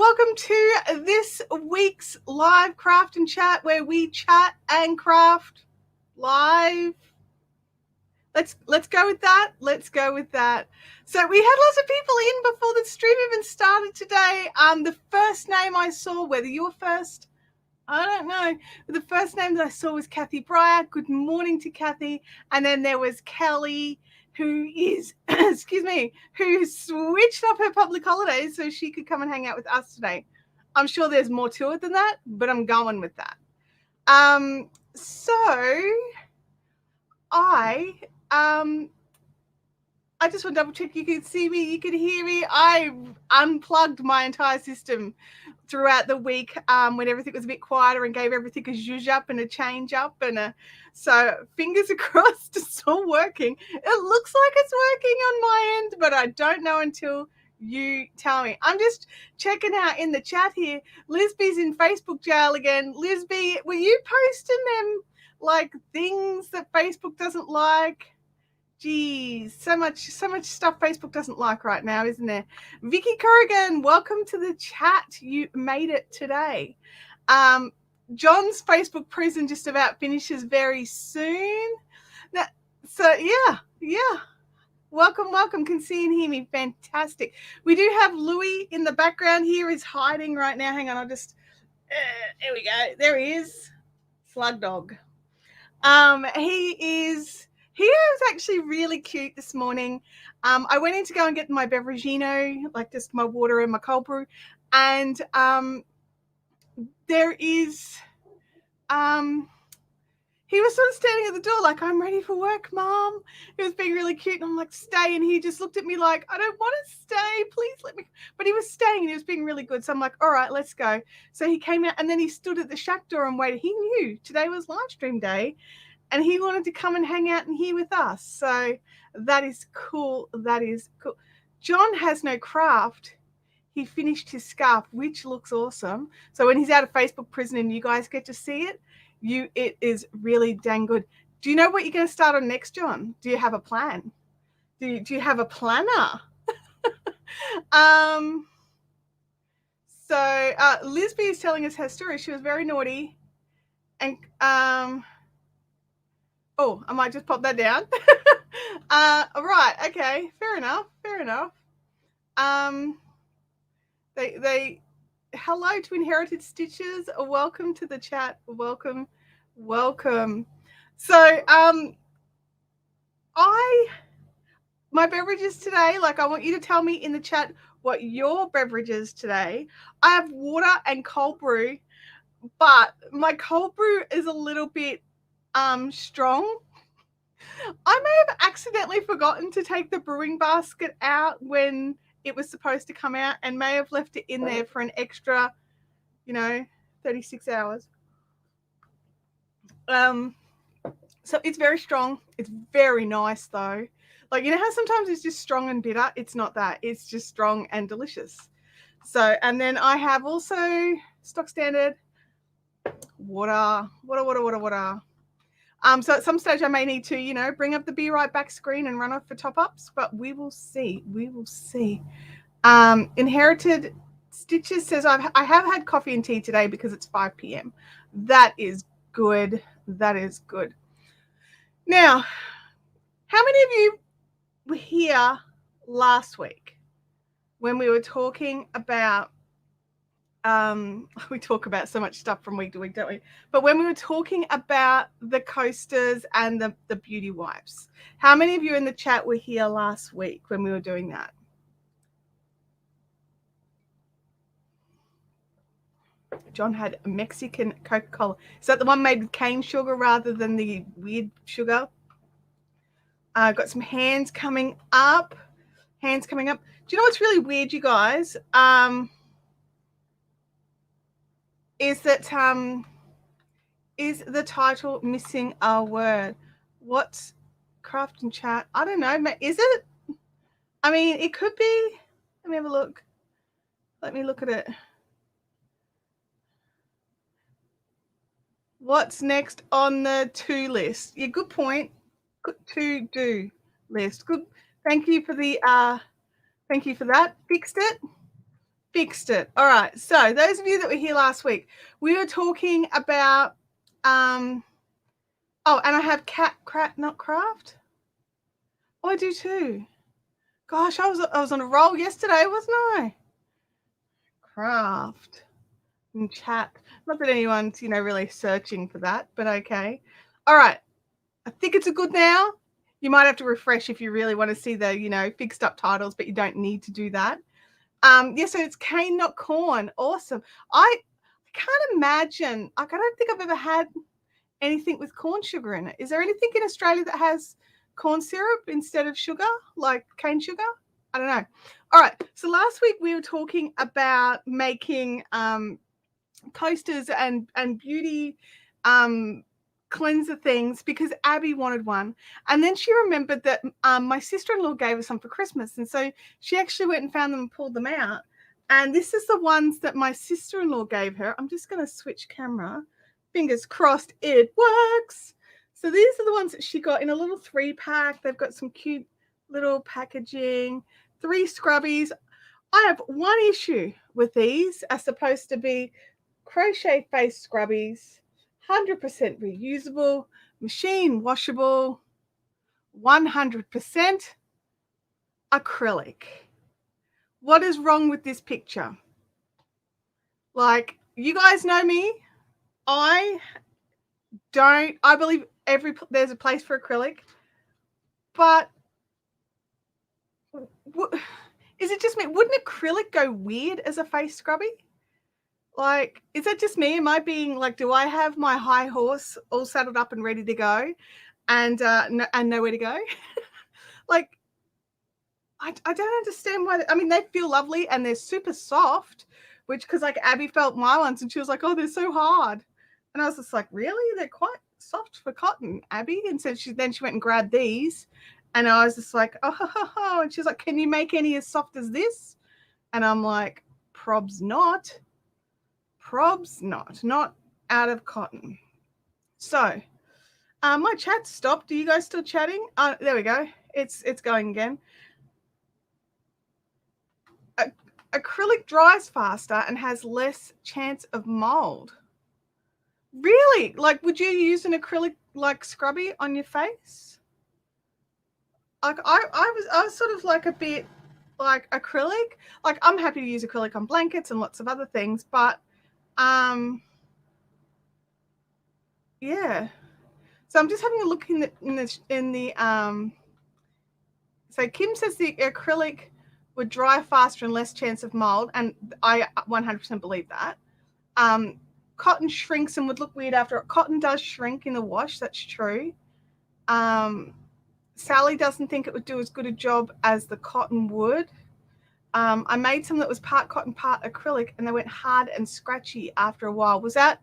welcome to this week's live craft and chat where we chat and craft live. Let's go with that. Let's go with that. So we had lots of people in before the stream even started today. The first name I saw, whether you were first, I don't know. The first name that I saw was Kathy Breyer. Good morning to Kathy. And then there was Kelly, who is, excuse me, who switched up her public holidays so she could come and hang out with us today. I'm sure there's more to it than that, but I'm going with that. So I just want to double check you could see me, you could hear me. I unplugged my entire system throughout the week when everything was a bit quieter and gave everything a zhuzh up and a change up. And so fingers crossed it's all working. It looks like it's working on my end, but I don't know until you tell me. I'm just checking out in the chat here. Lisby's in Facebook jail again. Lisby, were you posting them like things that Facebook doesn't like? Geez, so much stuff Facebook doesn't like right now, isn't there? Vicky Corrigan, welcome to the chat. You made it today. John's Facebook prison just about finishes very soon. So yeah. Welcome. Can see and hear me. Fantastic. We do have Louis in the background here. He's hiding right now. Hang on, I'll just there we go. There he is. Slug Dog. He was actually really cute this morning. I went in to go and get my beveragino, like just my water and my cold brew. And there is, he was sort of standing at the door like, I'm ready for work, Mom. He was being really cute. And I'm like, stay. And he just looked at me like, I don't want to stay. Please let me. But he was staying and he was being really good. So I'm like, all right, let's go. So he came out and then he stood at the shack door and waited. He knew today was live stream day. And he wanted to come and hang out in here with us. So that is cool. That is cool. John has no craft. He finished his scarf, which looks awesome. So when he's out of Facebook prison and you guys get to see it, it is really dang good. Do you know what you're going to start on next, John? Do you have a plan? Do you have a planner? So Lisby is telling us her story. She was very naughty. And oh, I might just pop that down. Right, okay, fair enough. They hello to Inherited Stitches. Welcome to the chat. Welcome. So my beverages today, like I want you to tell me in the chat what your beverages today. I have water and cold brew, but my cold brew is a little bit strong. I may have accidentally forgotten to take the brewing basket out when it was supposed to come out and may have left it in there for an extra, 36 hours. So it's very strong. It's very nice though. Like, how sometimes it's just strong and bitter? It's not that. It's just strong and delicious. So, and then I have also stock standard water. So at some stage I may need to, bring up the Be Right Back screen and run off for top-ups, but we will see. Inherited Stitches says, I have had coffee and tea today because it's 5 p.m. That is good. Now, how many of you were here last week when we were talking about we talk about so much stuff from week to week, don't we? But when we were talking about the coasters and the beauty wipes, how many of you in the chat were here last week when we were doing that? John had a Mexican Coca-Cola. Is that the one made with cane sugar rather than the weird sugar? Got some hands coming up. Do you know what's really weird, you guys? Is that is the title missing a word? What's craft and chat? I don't know. Is it? I mean, it could be. Let me have a look. Let me look at it. What's next on the to list? Yeah, good point. Good to do list. Good. Thank you for the. Thank you for that. Fixed it. Fixed it. All right. So those of you that were here last week, we were talking about oh, and I have not craft. Oh, I do too. Gosh, I was on a roll yesterday, wasn't I? Craft and chat. Not that anyone's, really searching for that, but okay. All right. I think it's a good now. You might have to refresh if you really want to see the, fixed up titles, but you don't need to do that. Yeah, so it's cane, not corn. Awesome. I can't imagine. I don't think I've ever had anything with corn sugar in it. Is there anything in Australia that has corn syrup instead of sugar, like cane sugar? I don't know. All right. So last week we were talking about making coasters and beauty cleanser things because Abby wanted one, and then she remembered that my sister-in-law gave us some for Christmas, and so she actually went and found them and pulled them out. And this is the ones that my sister-in-law gave her. I'm just going to switch camera. Fingers crossed it works. So these are the ones that she got in a little 3-pack. They've got some cute little packaging. 3 scrubbies. I have one issue with these are supposed to be crochet face scrubbies, 100% reusable, machine washable, 100% acrylic. What is wrong with this picture? Like, you guys know me. I believe there's a place for acrylic, but is it just me? Wouldn't acrylic go weird as a face scrubby? Like, is that just me? Am I being like, do I have my high horse all saddled up and ready to go and nowhere to go? Like, I don't understand why. I mean, they feel lovely and they're super soft, because like Abby felt my ones and she was like, oh, they're so hard. And I was just like, really? They're quite soft for cotton, Abby. And so then she went and grabbed these. And I was just like, oh. And she's like, can you make any as soft as this? And I'm like, probs not out of cotton. So my chat stopped. Are you guys still chatting? There we go. It's going again. Acrylic dries faster and has less chance of mold. Really? Like, would you use an acrylic like scrubby on your face? Like I was sort of like a bit like acrylic. Like, I'm happy to use acrylic on blankets and lots of other things, but yeah. So I'm just having a look in the so Kim says the acrylic would dry faster and less chance of mold, and I 100% believe that. Cotton shrinks and would look weird after it. Cotton does shrink in the wash, that's true. Sally doesn't think it would do as good a job as the cotton would. I made some that was part cotton, part acrylic, and they went hard and scratchy after a while. Was that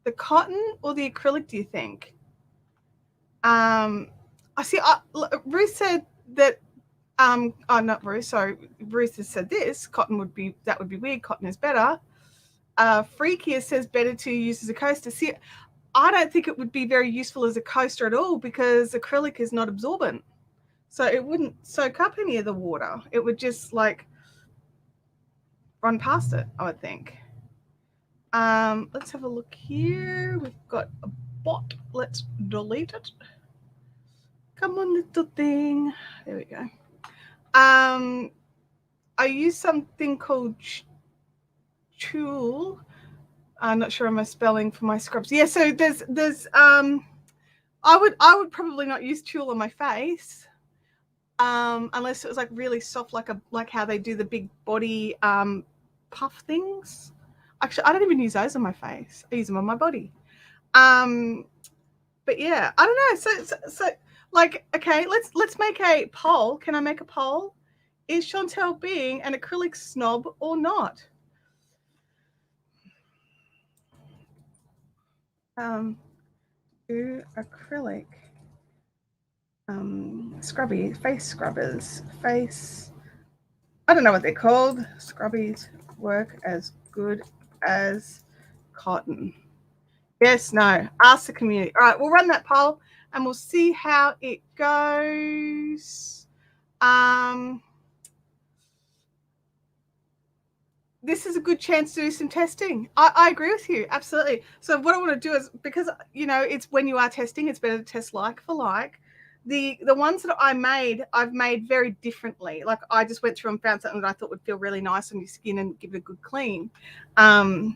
the cotton or the acrylic, do you think? I see. Ruth said that. Not Ruth. Sorry, Ruth has said this. Cotton would be weird. Cotton is better. Freakier says better to use as a coaster. See, I don't think it would be very useful as a coaster at all because acrylic is not absorbent, so it wouldn't soak up any of the water. It would just like run past it, I would think. Let's have a look here. We've got a bot. Let's delete it. Come on, little thing. There we go. I use something called tulle. I'm not sure of my spelling for my scrubs. Yeah, so there's I would probably not use tulle on my face. Unless it was like really soft, like how they do the big body puff things. Actually, I don't even use those on my face. I use them on my body. But yeah, I don't know. So like, okay, let's make a poll. Can I make a poll? Is Chantel being an acrylic snob or not? Do acrylic scrubby face scrubbers, I don't know what they're called. Scrubbies work as good as cotton. Yes, no. Ask the community. All right, we'll run that poll and we'll see how it goes. this is a good chance to do some testing. I agree with you, absolutely. So what I want to do is, because it's when you are testing, it's better to test like for like. The ones that I've made very differently. Like I just went through and found something that I thought would feel really nice on your skin and give it a good clean. So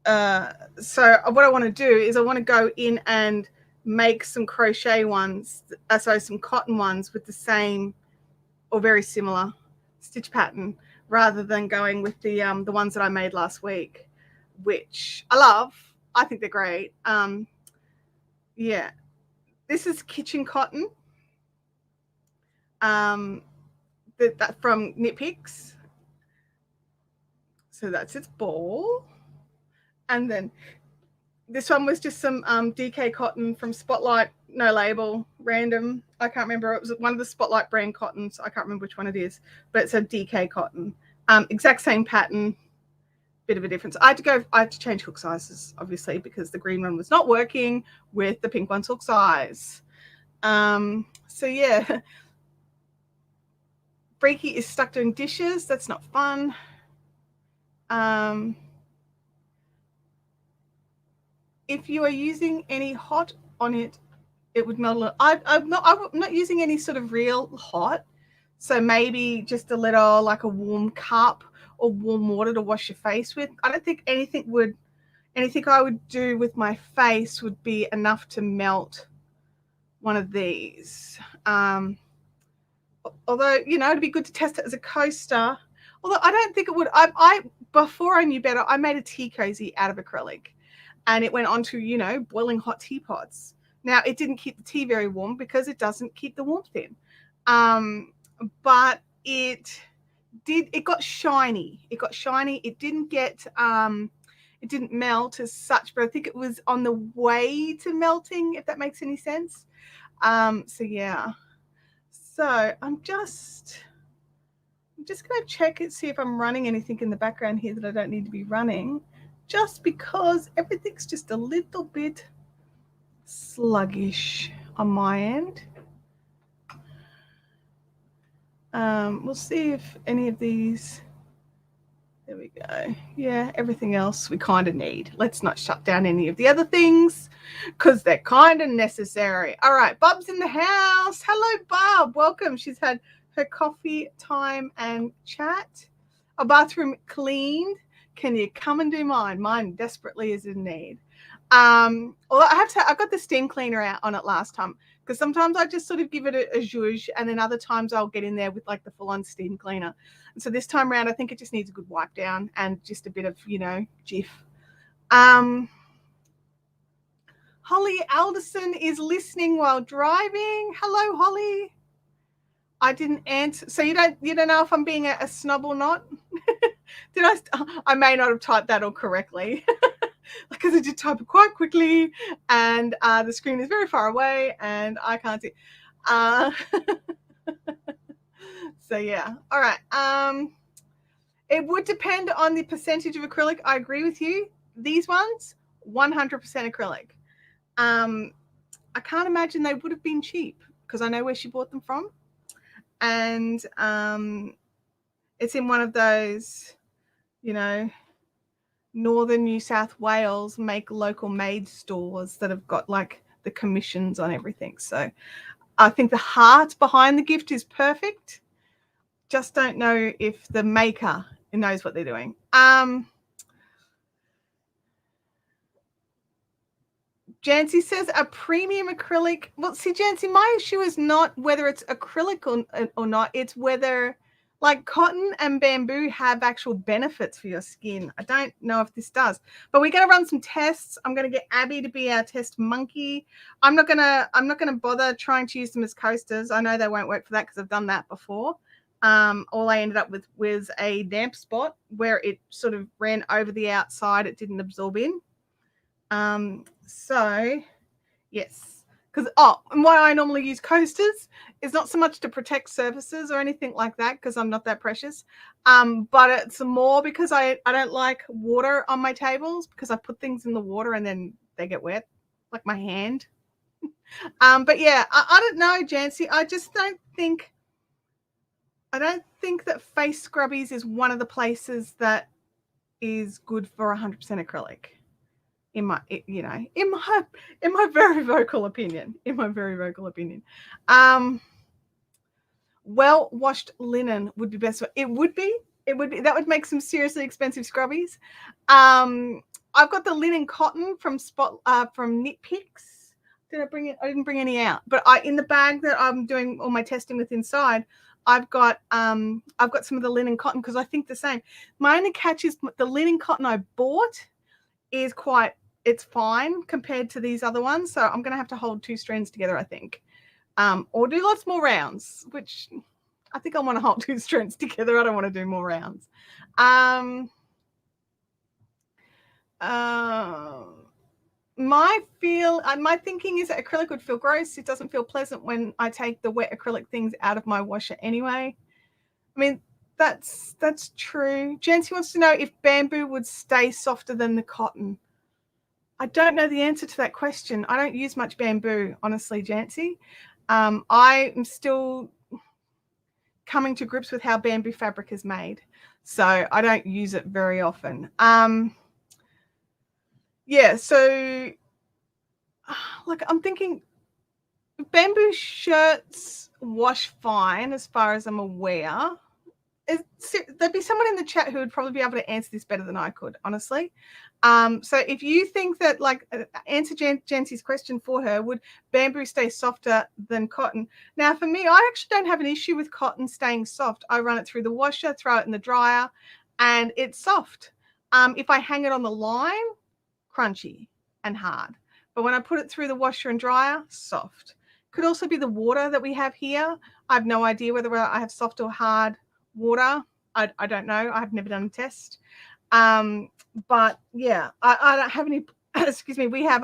what I want to do is I want to go in and make some crochet ones, some cotton ones with the same or very similar stitch pattern, rather than going with the ones that I made last week, which I love. I think they're great. Yeah, this is kitchen cotton. That from Knit Picks. So that's its ball, and then this one was just some DK cotton from Spotlight, no label, random. I can't remember. It was one of the Spotlight brand cottons. I can't remember which one it is, but it's a DK cotton. Exact same pattern, bit of a difference. I had to change hook sizes, obviously, because the green one was not working with the pink one's hook size. So yeah, Freaky is stuck doing dishes. That's not fun. If you are using any hot on it, it would melt a little. I'm not using any sort of real hot. So maybe just a little, like a warm cup or warm water to wash your face with. I don't think anything I would do with my face would be enough to melt one of these. Although, it'd be good to test it as a coaster. Although I don't think it would. Before I knew better, I made a tea cozy out of acrylic, and it went onto, boiling hot teapots. Now, it didn't keep the tea very warm because it doesn't keep the warmth in. But it got shiny. It didn't it didn't melt as such, but I think it was on the way to melting, if that makes any sense. So yeah. So I'm just going to check and see if I'm running anything in the background here that I don't need to be running, just because everything's just a little bit sluggish on my end. We'll see if any of these, there we go. Yeah, everything else we kind of need. Let's not shut down any of the other things because they're kind of necessary. All right, Bub's in the house. Hello, Bub. Welcome. She's had her coffee time and chat. A bathroom cleaned. Can you come and do mine? Mine desperately is in need. Although I got the steam cleaner out on it last time, because sometimes I just sort of give it a zhuzh, and then other times I'll get in there with like the full-on steam cleaner. And so this time around, I think it just needs a good wipe down and just a bit of, jiff. Holly Alderson is listening while driving. Hello, Holly. I didn't answer. So you don't know if I'm being a snob or not? I may not have typed that all correctly. Because I did type it quite quickly, and the screen is very far away and I can't see. So yeah. All right. It would depend on the percentage of acrylic. I agree with you. These ones, 100% acrylic. I can't imagine they would have been cheap, because I know where she bought them from. And it's in one of those, Northern New South Wales make local made stores that have got like the commissions on everything. So I think the heart behind the gift is perfect. Just don't know if the maker knows what they're doing. Jancy says a premium acrylic. Well, see, Jancy, my issue is not whether it's acrylic or not. It's whether, like, cotton and bamboo have actual benefits for your skin. I don't know if this does, but we're going to run some tests. I'm going to get Abby to be our test monkey. I'm not going to bother trying to use them as coasters. I know they won't work for that because I've done that before. All I ended up with was a damp spot where it sort of ran over the outside. It didn't absorb in. So yes, because why I normally use coasters is not so much to protect surfaces or anything like that, because I'm not that precious, but it's more because I don't like water on my tables, because I put things in the water and then they get wet, like my hand. But yeah, I don't know, Jancy. I just don't think I don't think that Face Scrubbies is one of the places that is good for 100% acrylic. In my very vocal opinion. Well washed linen would be best. It would be. That would make some seriously expensive scrubbies. I've got the linen cotton from Knit Picks. Did I bring it? I didn't bring any out, but in the bag that I'm doing all my testing with inside, I've got some of the linen cotton because I think the same. My only catch is the linen cotton I bought is it's fine compared to these other ones. So I'm going to have to hold 2 strands together, I think. Or do lots more rounds, which I think I want to hold 2 strands together. I don't want to do more rounds. My thinking is that acrylic would feel gross. It doesn't feel pleasant when I take the wet acrylic things out of my washer anyway. I mean, that's true. Jancy wants to know if bamboo would stay softer than the cotton. I don't know the answer to that question. I don't use much bamboo, honestly, Jancy. I am still coming to grips with how bamboo fabric is made, so I don't use it very often. Yeah, so like I'm thinking bamboo shirts wash fine as far as I'm aware. There'd be someone in the chat who would probably be able to answer this better than I could, honestly. So if you think that, like, answer Jancy's question for her, would bamboo stay softer than cotton? Now, for me, I actually don't have an issue with cotton staying soft. I run it through the washer, throw it in the dryer, and it's soft. If I hang it on the line, crunchy and hard. But when I put it through the washer and dryer, soft. Could also be the water that we have here. I have no idea whether I have soft or hard water. I don't know. I've never done a test. But yeah, I don't have any, excuse me, we have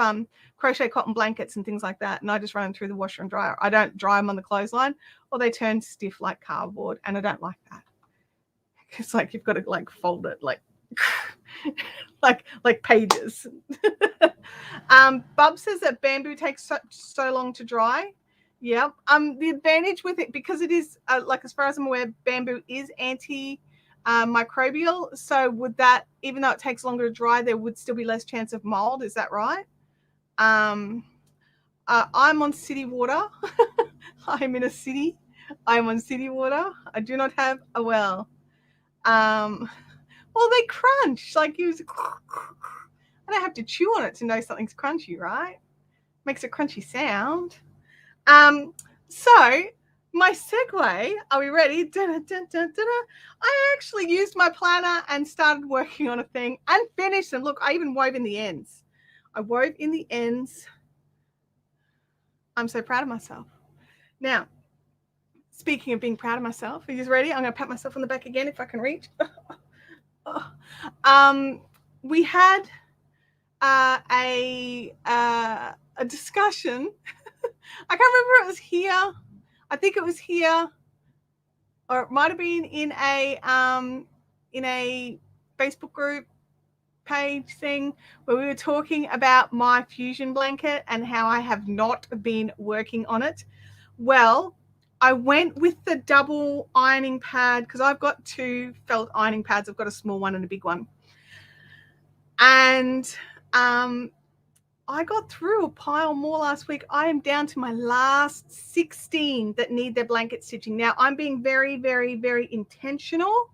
crochet cotton blankets and things like that, and I just run them through the washer and dryer. I don't dry them on the clothesline or they turn stiff like cardboard, and I don't like that. It's like you've got to like fold it like like pages. Bub says that bamboo takes so long to dry. Yeah. The advantage with it, because it is like, as far as I'm aware, bamboo is antimicrobial. So would that, even though it takes longer to dry, there would still be less chance of mold? Is that right? I'm on city water. I'm in a city. I'm on city water. I do not have a well. Well, they crunch. Like I don't have to chew on it to know something's crunchy, right? Makes a crunchy sound. So my segue, are we ready? I actually used my planner and started working on a thing and finished. And look, I even wove in the ends. I'm so proud of myself. Now, speaking of being proud of myself, are you ready? I'm going to pat myself on the back again if I can reach. We had a discussion. I can't remember if it was here. I think it was here, or it might have been in a Facebook group page thing where we were talking about my fusion blanket and how I have not been working on it. Well, I went with the double ironing pad because I've got 2 felt ironing pads. I've got a small one and a big one. And I got through a pile more last week. I am down to my last 16 that need their blanket stitching. Now, I'm being very, very, very intentional,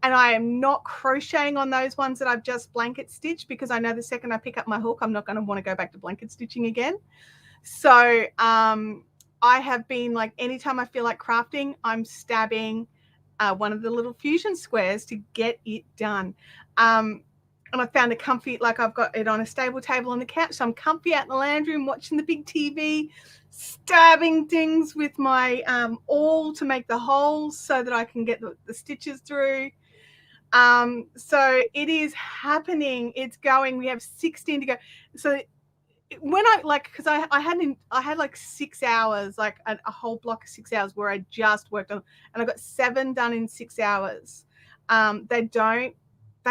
and I am not crocheting on those ones that I've just blanket stitched, because I know the second I pick up my hook, I'm not going to want to go back to blanket stitching again. So I have been, like, anytime I feel like crafting, I'm stabbing one of the little fusion squares to get it done. And I found a comfy, like, I've got it on a stable table on the couch, so I'm comfy out in the lounge room watching the big TV, stabbing things with my awl to make the holes so that I can get the stitches through. So it is happening. It's going. We have 16 to go. So when I, like, because I had like 6 hours, like a whole block of 6 hours where I just worked on, and I got 7 done in 6 hours. They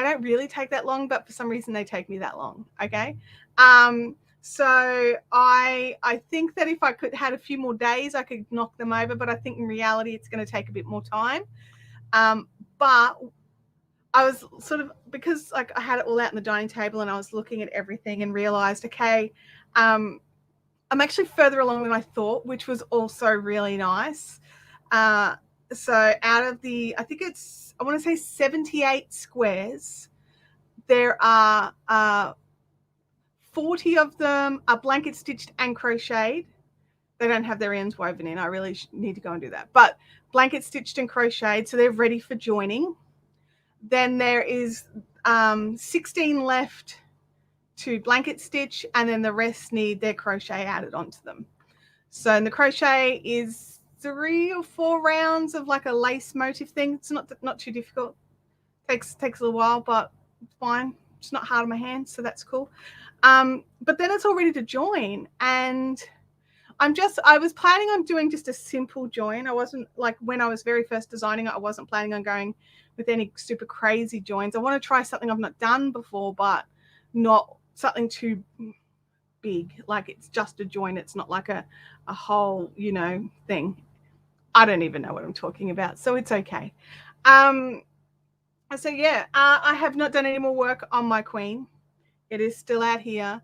don't really take that long, but for some reason they take me that long. Okay. So I think that if I could had a few more days, I could knock them over. But I think in reality, it's going to take a bit more time. But I was sort of, because like I had it all out on the dining table and I was looking at everything and realized, okay, I'm actually further along than I thought, which was also really nice. So out of the, I think it's, I want to say 78 squares, there are 40 of them are blanket stitched and crocheted. They don't have their ends woven in. I really need to go and do that. But blanket stitched and crocheted, so they're ready for joining. Then there is 16 left to blanket stitch, and then the rest need their crochet added onto them. So and the crochet is 3 or 4 rounds of like a lace motif thing. It's not too difficult. Takes a little while, but it's fine. It's not hard on my hands, so that's cool. But then it's all ready to join, and I was planning on doing just a simple join. I wasn't, like when I was very first designing it, I wasn't planning on going with any super crazy joins. I want to try something I've not done before, but not something too big. Like it's just a join. It's not like a whole, thing. I don't even know what I'm talking about, so it's okay. So yeah, I have not done any more work on my queen. It is still out here.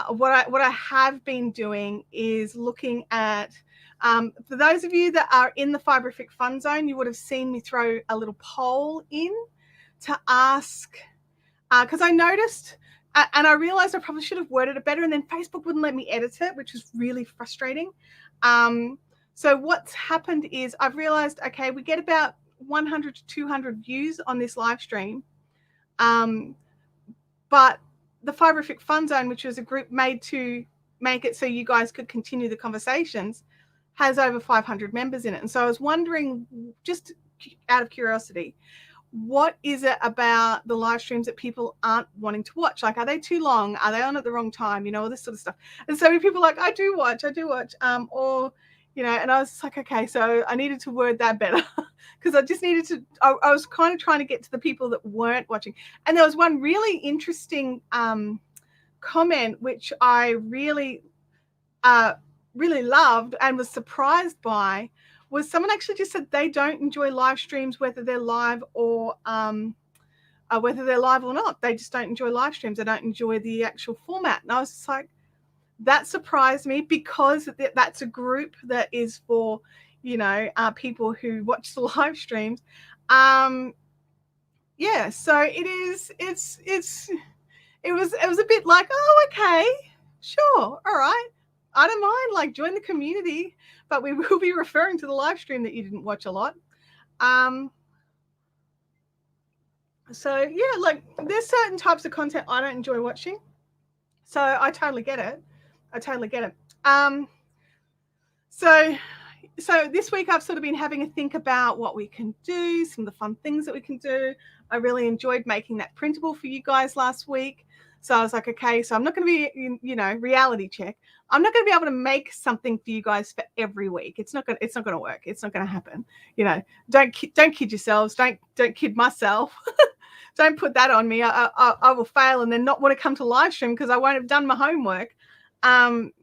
What I have been doing is looking at, for those of you that are in the Fiberific Fun Zone, you would have seen me throw a little poll in to ask, because I noticed, and I realized I probably should have worded it better, and then Facebook wouldn't let me edit it, which was really frustrating. So what's happened is I've realized, okay, we get about 100 to 200 views on this live stream. But the Fiberific Fun Zone, which was a group made to make it so you guys could continue the conversations, has over 500 members in it. And so I was wondering, just out of curiosity, what is it about the live streams that people aren't wanting to watch? Like, are they too long? Are they on at the wrong time? All this sort of stuff. And so many people are like, I do watch. Or, and I was like, okay, so I needed to word that better because I just needed to, I was kind of trying to get to the people that weren't watching. And there was one really interesting comment, which I really loved and was surprised by, was someone actually just said they don't enjoy live streams, whether they're live or whether they're live or not. They just don't enjoy live streams. They don't enjoy the actual format. And I was just like, that surprised me, because that's a group that is for, people who watch the live streams. Yeah, so it was a bit like, oh, okay, sure, all right. I don't mind, like, join the community, but we will be referring to the live stream that you didn't watch a lot. So yeah, like, there's certain types of content I don't enjoy watching. So I totally get it. So this week I've sort of been having a think about what we can do, some of the fun things that we can do. I really enjoyed making that printable for you guys last week. So I was like, okay, so I'm not going to be, reality check. I'm not going to be able to make something for you guys for every week. It's not going to work. It's not going to happen. Don't kid yourselves. Don't kid myself. Don't put that on me. I will fail and then not want to come to live stream because I won't have done my homework. And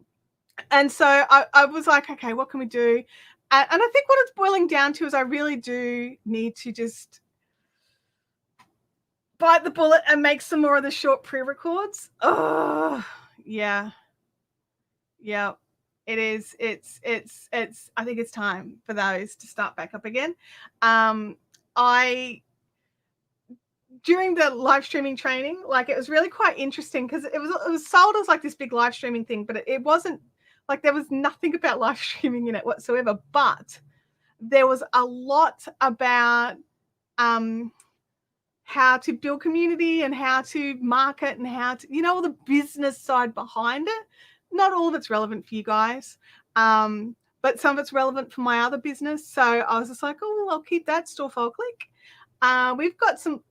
so I was like, okay, what can we do? And I think what it's boiling down to is I really do need to just bite the bullet and make some more of the short pre-records. Oh, yeah. It is. It's. I think it's time for those to start back up again. During the live streaming training, like, it was really quite interesting because it was sold as like this big live streaming thing, but it wasn't, like, there was nothing about live streaming in it whatsoever. But there was a lot about how to build community and how to market and how to, all the business side behind it. Not all of it's relevant for you guys, but some of it's relevant for my other business. So I was just like, oh, I'll keep that store file click. We've got some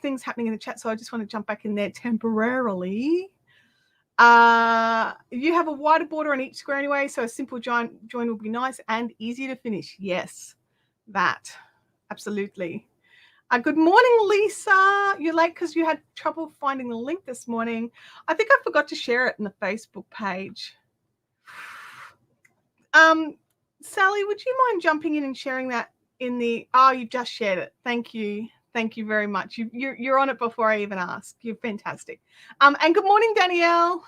things happening in the chat, so I just want to jump back in there temporarily. You have a wider border on each square anyway, so a simple join will be nice and easy to finish. Yes, that absolutely. Good morning, Lisa. You're late because you had trouble finding the link this morning. I think I forgot to share it in the Facebook page. Sally, would you mind jumping in and sharing that in the... Oh, you've just shared it. Thank you. Thank you very much. You're on it before I even ask. You're fantastic. And good morning, Danielle.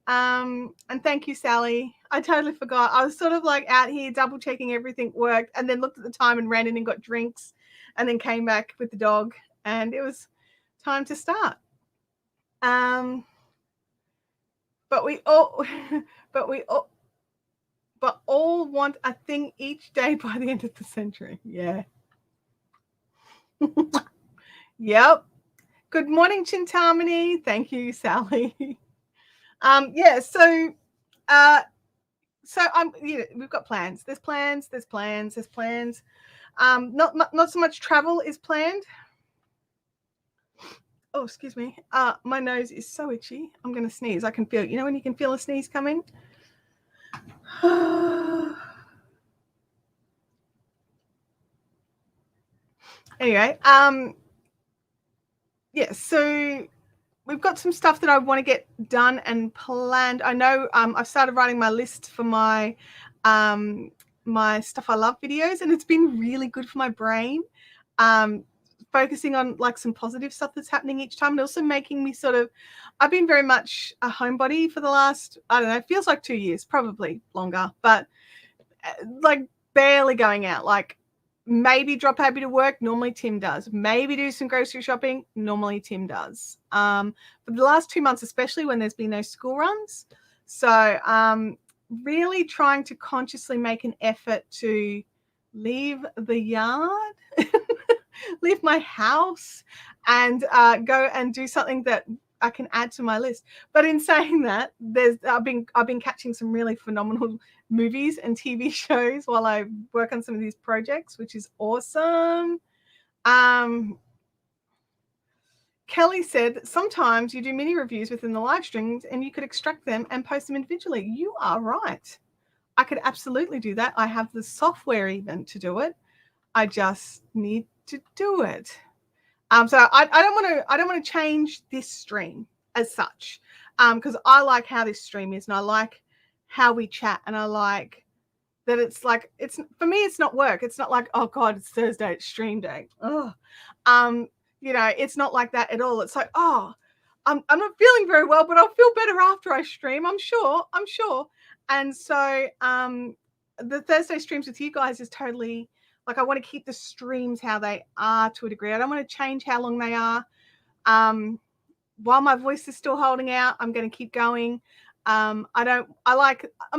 And thank you, Sally. I totally forgot. I was sort of like out here double checking everything worked, and then looked at the time and ran in and got drinks, and then came back with the dog, and it was time to start. But we all want a thing each day by the end of the century. Yeah. Yep. Good morning, Chintamani. Thank you, Sally. Yeah. So we've got plans. There's plans. Not so much travel is planned. Oh, excuse me. My nose is so itchy. I'm going to sneeze. I can feel it. You know when you can feel a sneeze coming? Anyway, yeah, so we've got some stuff that I want to get done and planned. I know I've started writing my list for my my stuff I love videos, and it's been really good for my brain. Focusing on like some positive stuff that's happening each time, and also making me sort of... I've been very much a homebody for the last, I don't know, it feels like 2 years, probably longer, but like barely going out. Like maybe drop Abby to work, normally Tim does. Maybe do some grocery shopping, normally Tim does. For the last 2 months, especially when there's been no school runs. So really trying to consciously make an effort to leave the yard, leave my house, and go and do something that I can add to my list. But in saying that, I've been catching some really phenomenal movies and TV shows while I work on some of these projects, which is awesome. Kelly said that sometimes you do mini reviews within the live streams and you could extract them and post them individually. You are right. I could absolutely do that. I have the software even to do it. I just need to do it. So I don't want to change this stream as such, because I like how this stream is, and I like how we chat, and I like that it's like, it's, for me, it's not work. It's not like, oh God, it's Thursday, it's stream day. Oh, it's not like that at all. It's like, oh, I'm not feeling very well, but I'll feel better after I stream. I'm sure. And so the Thursday streams with you guys is totally like, I want to keep the streams how they are to a degree. I don't want to change how long they are. While my voice is still holding out, I'm going to keep going. I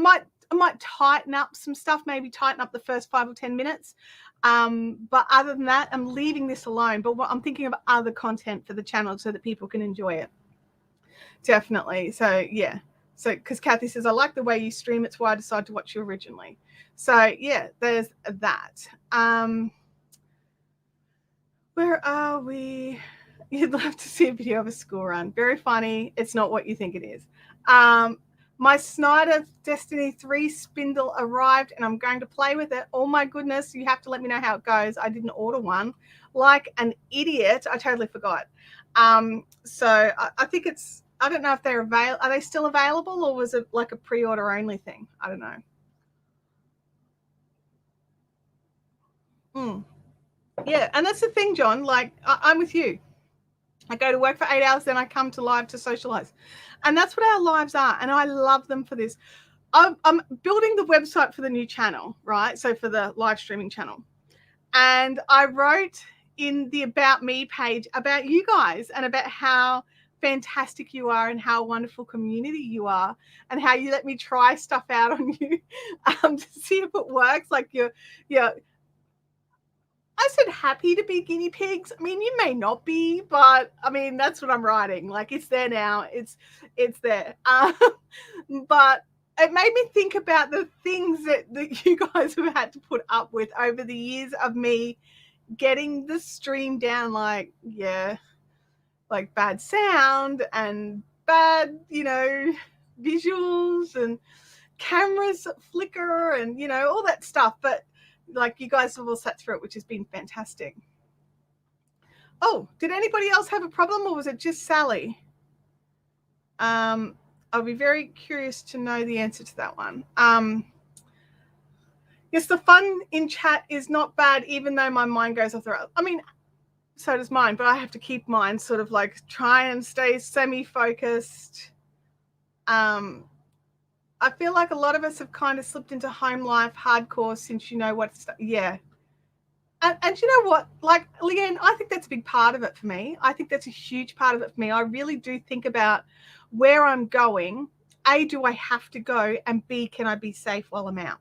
might tighten up some stuff, maybe tighten up the first 5 or 10 minutes. But other than that, I'm leaving this alone. But I'm thinking of other content for the channel so that people can enjoy it. Definitely. So, yeah. So, because Kathy says, I like the way you stream. It's why I decided to watch you originally. So, yeah, there's that. Where are we? You'd love to see a video of a school run. Very funny. It's not what you think it is. My Snyder Destiny 3 spindle arrived, and I'm going to play with it. Oh, my goodness. You have to let me know how it goes. I didn't order one. Like an idiot. I totally forgot. So, I think it's... I don't know if they're available. Are they still available, or was it like a pre-order only thing? I don't know. Yeah, and that's the thing, John. Like, I'm with you. I go to work for 8 hours, then I come to live to socialize. And that's what our lives are. And I love them for this. I'm building the website for the new channel, right? So for the live streaming channel. And I wrote in the About Me page about you guys and about how fantastic you are and how wonderful community you are, and how you let me try stuff out on you to see if it works. Like you're I said happy to be guinea pigs. I mean, you may not be, but I mean, that's what I'm writing. Like, it's there now. It's there. But it made me think about the things that you guys have had to put up with over the years of me getting the stream down. Like, yeah, like bad sound and bad, visuals and cameras flicker and, all that stuff. But like, you guys have all sat through it, which has been fantastic. Oh, did anybody else have a problem, or was it just Sally? I'll be very curious to know the answer to that one. Yes, the fun in chat is not bad, even though my mind goes off the rails. I mean, so does mine, but I have to keep mine sort of like try and stay semi-focused. I feel like a lot of us have kind of slipped into home life hardcore since you know what's, yeah. And you know what, like, Leanne, I think that's a big part of it for me. I think that's a huge part of it for me. I really do think about where I'm going. A, do I have to go? And B, can I be safe while I'm out?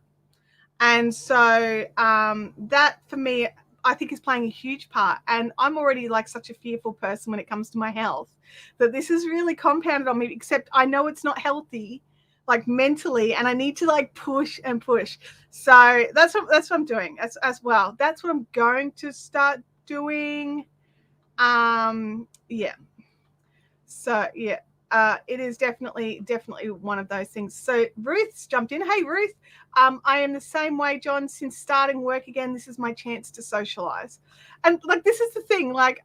And so that for me, I think is playing a huge part. And I'm already like such a fearful person when it comes to my health that this is really compounded on me, except I know it's not healthy, like mentally, and I need to like push and push. So that's what I'm doing as well. That's what I'm going to start doing. Yeah. So yeah. It is definitely one of those things. So Ruth's jumped in. Hey, Ruth. I am the same way, John. Since starting work again, this is my chance to socialize. And like, this is the thing, like,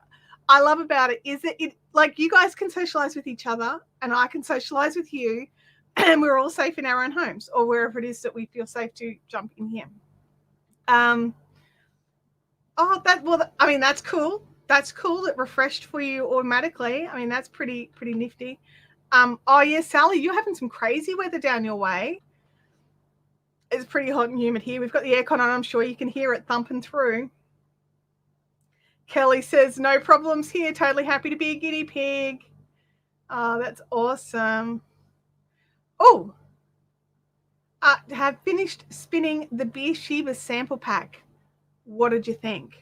I love about it is that it like you guys can socialize with each other and I can socialize with you, and we're all safe in our own homes or wherever it is that we feel safe to jump in here. I mean, that's cool. That's cool. It refreshed for you automatically. I mean, that's pretty nifty. Oh yeah, Sally, you're having some crazy weather down your way. It's pretty hot and humid here. We've got the aircon on. I'm sure you can hear it thumping through. Kelly says, no problems here. Totally happy to be a guinea pig. Oh, that's awesome. Oh, have finished spinning the Beersheba sample pack. What did you think?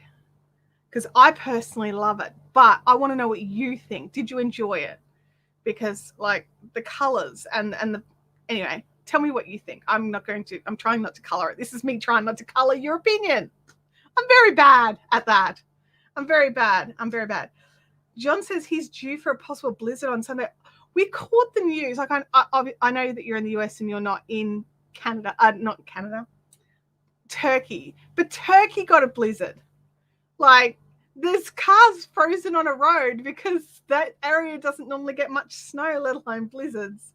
Because I personally love it, but I want to know what you think. Did you enjoy it? Because like the colors and the, anyway, tell me what you think. I'm trying not to color it. This is me trying not to color your opinion. I'm very bad at that. I'm very bad. John says he's due for a possible blizzard on Sunday. We caught the news. Like I know that you're in the US and you're not in Canada, not Canada, Turkey. But Turkey got a blizzard. Like, there's cars frozen on a road because that area doesn't normally get much snow, let alone blizzards.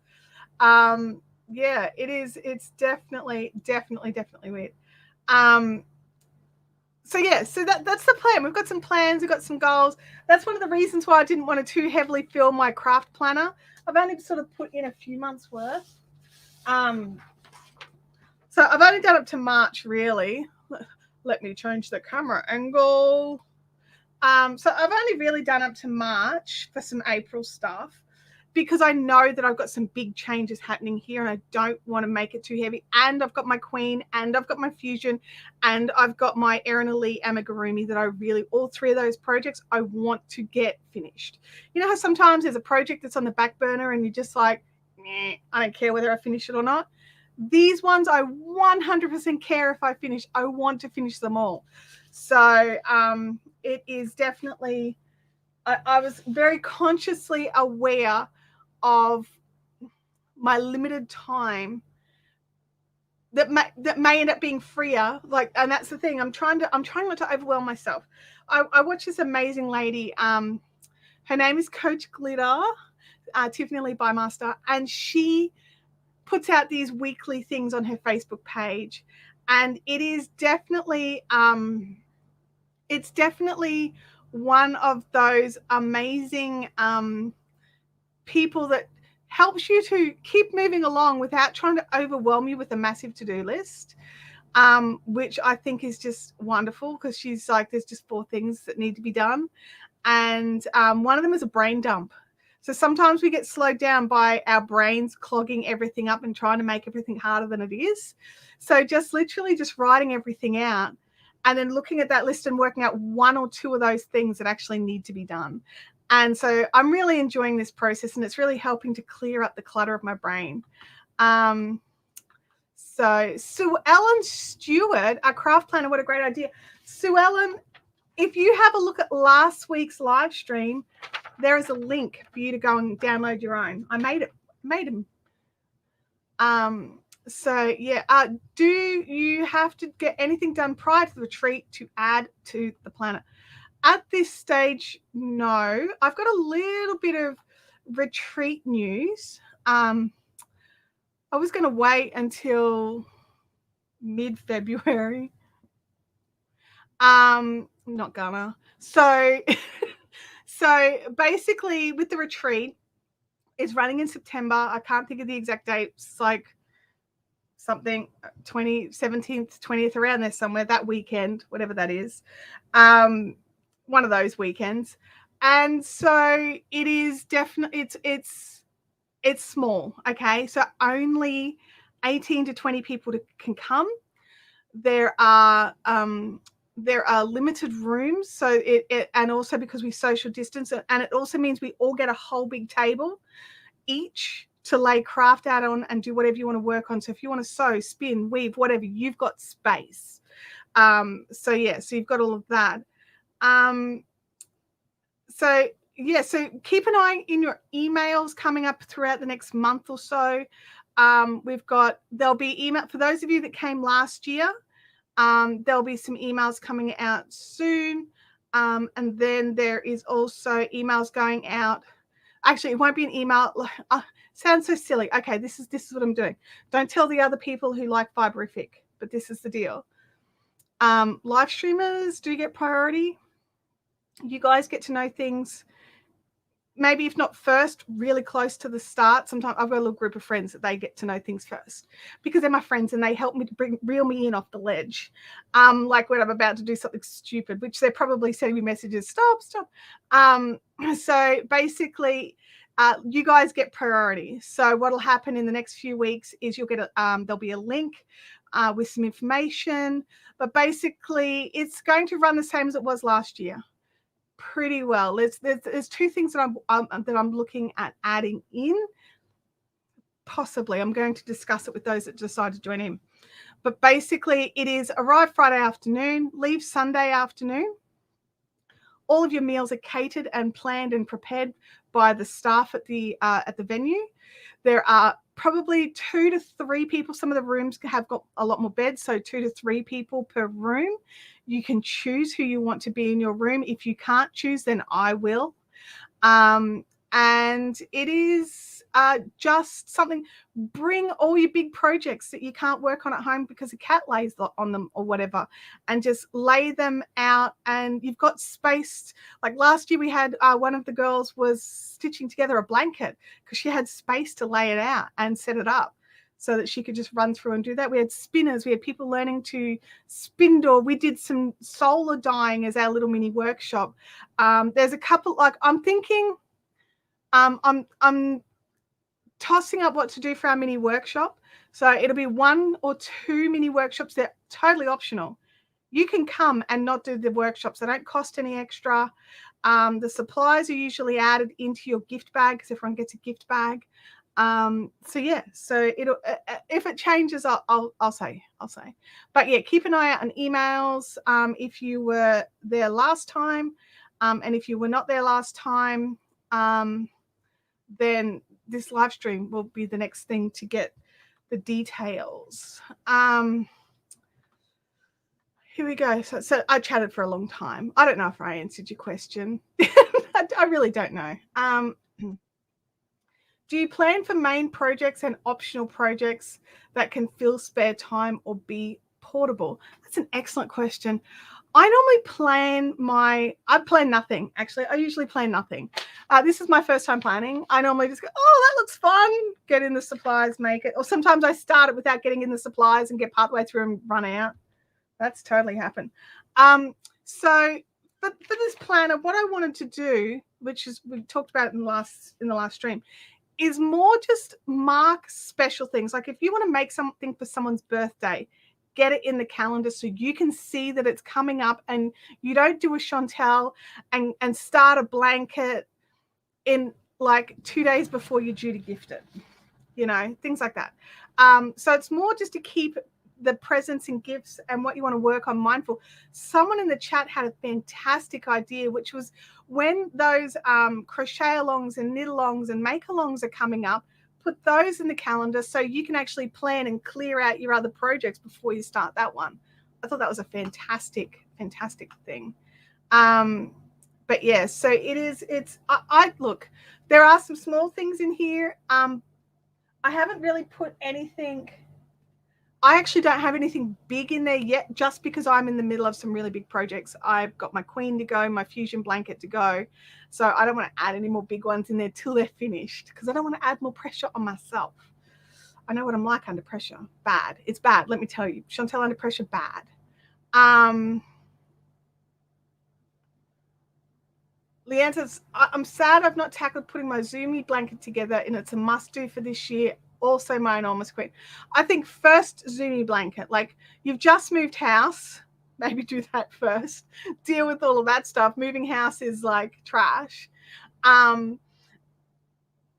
Yeah, it is. It's definitely weird. So yeah, so that's the plan. We've got some plans, we've got some goals. That's one of the reasons why I didn't want to too heavily fill my craft planner. I've only sort of put in a few months worth. So I've only done up to March, really. Let me change the camera angle. So I've only really done up to March for some April stuff because I know that I've got some big changes happening here and I don't want to make it too heavy. And I've got my Queen and I've got my Fusion and I've got my Erin Ali amigurumi that I really, all three of those projects I want to get finished. You know how sometimes there's a project that's on the back burner and you're just like, I don't care whether I finish it or not. These ones I 100% care if I finish. I want to finish them all. So it is definitely, I was very consciously aware of my limited time that may end up being freer. Like, and that's the thing. I'm trying not to overwhelm myself. I watch this amazing lady. Her name is Coach Glitter, Tiffany Lee Bymaster, and she puts out these weekly things on her Facebook page. And it is definitely, it's definitely one of those amazing people that helps you to keep moving along without trying to overwhelm you with a massive to-do list, which I think is just wonderful because she's like, there's just 4 things that need to be done. And one of them is a brain dump. So sometimes we get slowed down by our brains clogging everything up and trying to make everything harder than it is. So just literally just writing everything out and then looking at that list and working out 1 or 2 of those things that actually need to be done. And so I'm really enjoying this process and it's really helping to clear up the clutter of my brain. So Sue Ellen Stewart, our craft planner, what a great idea. Sue Ellen, if you have a look at last week's live stream, there is a link for you to go and download your own. I made them. So yeah, do you have to get anything done prior to the retreat to add to the planner? At this stage, no. I've got a little bit of retreat news. I was going to wait until mid-February. Not gonna. So, so basically, with the retreat, it's running in September. I can't think of the exact date. It's like something 17th, 20th, around there somewhere, that weekend, whatever that is. One of those weekends. And so it is definitely, it's small. Okay. So only 18 to 20 people can come. There are limited rooms. So and also because we social distance, and it also means we all get a whole big table each to lay craft out on and do whatever you want to work on. So if you want to sew, spin, weave, whatever, you've got space. So you've got all of that. So keep an eye in your emails coming up throughout the next month or so. There'll be email for those of you that came last year. There'll be some emails coming out soon. And then there is also emails going out. Actually, it won't be an email. Sounds so silly. Okay, this is what I'm doing. Don't tell the other people who like Fiberific, but this is the deal. Live streamers do get priority. You guys get to know things, maybe if not first, really close to the start. Sometimes I've got a little group of friends that they get to know things first because they're my friends and they help me to reel me in off the ledge. Like when I'm about to do something stupid, which they're probably sending me messages, stop. So basically, you guys get priority. So what'll happen in the next few weeks is you'll get there'll be a link with some information, but basically it's going to run the same as it was last year. Pretty well. There's two things that I'm looking at adding in. Possibly, I'm going to discuss it with those that decide to join in. But basically, it is arrive Friday afternoon, leave Sunday afternoon. All of your meals are catered and planned and prepared by the staff at the venue. There are probably 2 to 3 people. Some of the rooms have got a lot more beds, so 2 to 3 people per room. You can choose who you want to be in your room. If you can't choose, then I will. And it is just something, bring all your big projects that you can't work on at home because a cat lays on them or whatever, and just lay them out, and you've got space. Like last year we had one of the girls was stitching together a blanket because she had space to lay it out and set it up so that she could just run through and do that. We had spinners, we had people learning to spindle. We did some solar dyeing as our little mini workshop. There's a couple, like I'm thinking, I'm tossing up what to do for our mini workshop. So it'll be 1 or 2 mini workshops. They're totally optional. You can come and not do the workshops. They don't cost any extra. The supplies are usually added into your gift bag because everyone gets a gift bag. So it'll if it changes, I'll say. But yeah, keep an eye out on emails if you were there last time, and if you were not there last time, then this live stream will be the next thing to get the details. Here we go. So I chatted for a long time. I don't know if I answered your question. I really don't know. Do you plan for main projects and optional projects that can fill spare time or be portable? That's an excellent question. I normally I plan nothing. Actually, I usually plan nothing. This is my first time planning. I normally just go, oh, that looks fun. Get in the supplies, make it. Or sometimes I start it without getting in the supplies and get partway through and run out. That's totally happened. So for this planner, what I wanted to do, which is we talked about it in the last stream, is more just mark special things. Like if you want to make something for someone's birthday, get it in the calendar so you can see that it's coming up, and you don't do a Chantel and start a blanket in like 2 days before you're due to gift it, things like that. So it's more just to keep the presents and gifts and what you want to work on mindful. Someone in the chat had a fantastic idea, which was when those crochet alongs and knit alongs and make alongs are coming up, put those in the calendar so you can actually plan and clear out your other projects before you start that one. I thought that was a fantastic thing. But yeah, so I look, there are some small things in here. I haven't really put anything. I actually don't have anything big in there yet, just because I'm in the middle of some really big projects. I've got my queen to go, my fusion blanket to go. So I don't want to add any more big ones in there till they're finished, because I don't want to add more pressure on myself. I know what I'm like under pressure. Bad. It's bad. Let me tell you. Chantel, under pressure, bad. Leanne says, I'm sad I've not tackled putting my Zoomy blanket together, and it's a must-do for this year. Also my enormous queen. I think first Zoomy blanket, like you've just moved house, maybe do that first. Deal with all of that stuff. Moving house is like trash.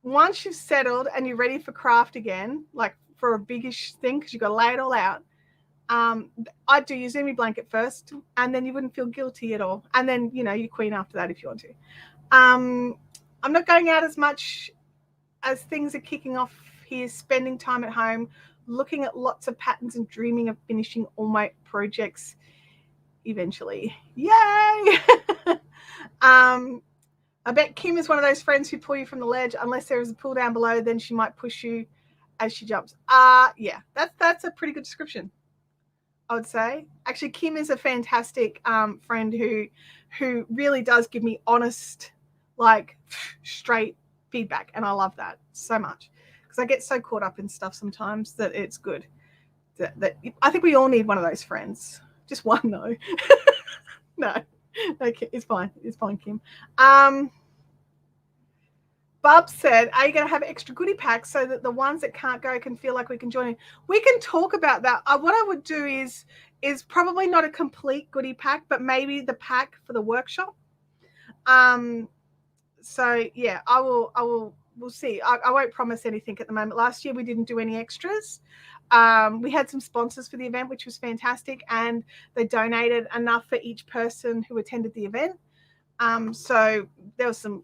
Once you've settled and you're ready for craft again, like for a biggish thing, because you've got to lay it all out, I'd do your Zoomy blanket first, and then you wouldn't feel guilty at all. And then, you know, your queen after that if you want to. I'm not going out as much as things are kicking off here, spending time at home, looking at lots of patterns and dreaming of finishing all my projects eventually. Yay! I bet Kim is one of those friends who pull you from the ledge. Unless there is a pull down below, then she might push you as she jumps. Yeah, that's a pretty good description, I would say. Actually, Kim is a fantastic friend who really does give me honest, like straight feedback, and I love that so much, because I get so caught up in stuff sometimes that it's good. That I think we all need one of those friends. Just one though. No, okay, it's fine. It's fine, Kim. Bub said, are you going to have extra goodie packs so that the ones that can't go can feel like we can join in? We can talk about that. What I would do is probably not a complete goodie pack, but maybe the pack for the workshop. So yeah, we'll see. I won't promise anything at the moment. Last year we didn't do any extras. We had some sponsors for the event, which was fantastic, and they donated enough for each person who attended the event. So there was some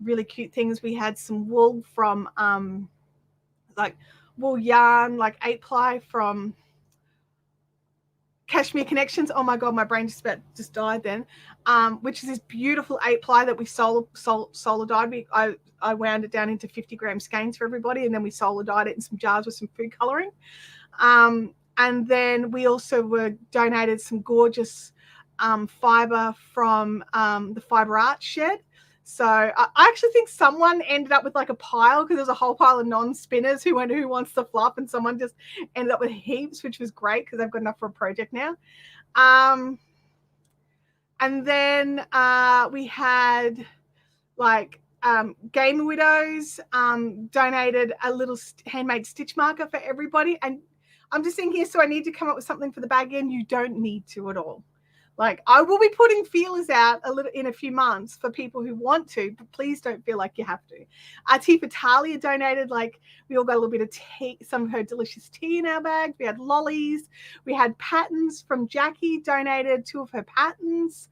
really cute things. We had some wool from like wool yarn, like 8-ply from Cashmere Connections. Oh my god, my brain just died then. Which is this beautiful 8-ply that we solar dyed. I wound it down into 50-gram skeins for everybody, and then we solar dyed it in some jars with some food coloring. And then we also were donated some gorgeous fiber from the Fiber Art Shed. So I actually think someone ended up with like a pile, because there's a whole pile of non-spinners who went, who wants the fluff, and someone just ended up with heaps, which was great because they've got enough for a project now. And then we had like Game Widows donated a little handmade stitch marker for everybody. And I'm just thinking, so I need to come up with something for the bag end. You don't need to at all. Like, I will be putting feelers out in a few months for people who want to, but please don't feel like you have to. Tifa Talia donated, like, we all got a little bit of tea, some of her delicious tea in our bag. We had lollies. We had patterns from Jackie, donated 2 of her patterns.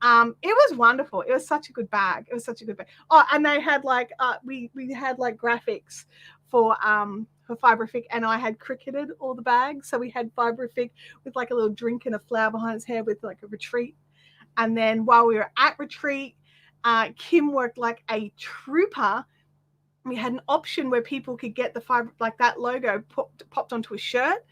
It was wonderful. It was such a good bag. It was such a good bag. Oh, and they had like we had like graphics for Fiberific, and I had cricketed all the bags. So we had Fiberific with like a little drink and a flower behind his head with like a retreat. And then while we were at retreat, Kim worked like a trooper. We had an option where people could get the fiber, like that logo popped onto a shirt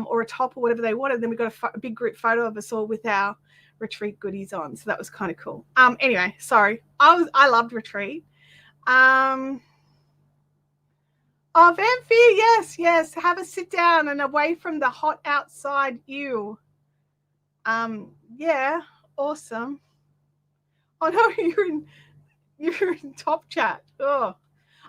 or a top or whatever they wanted. Then we got a big group photo of us all with our retreat goodies on. So that was kind of cool. Anyway, sorry. I loved retreat. Oh, Vamphy, yes. Have a sit down and away from the hot outside. You. Yeah, awesome. Oh no, you're in top chat. Oh.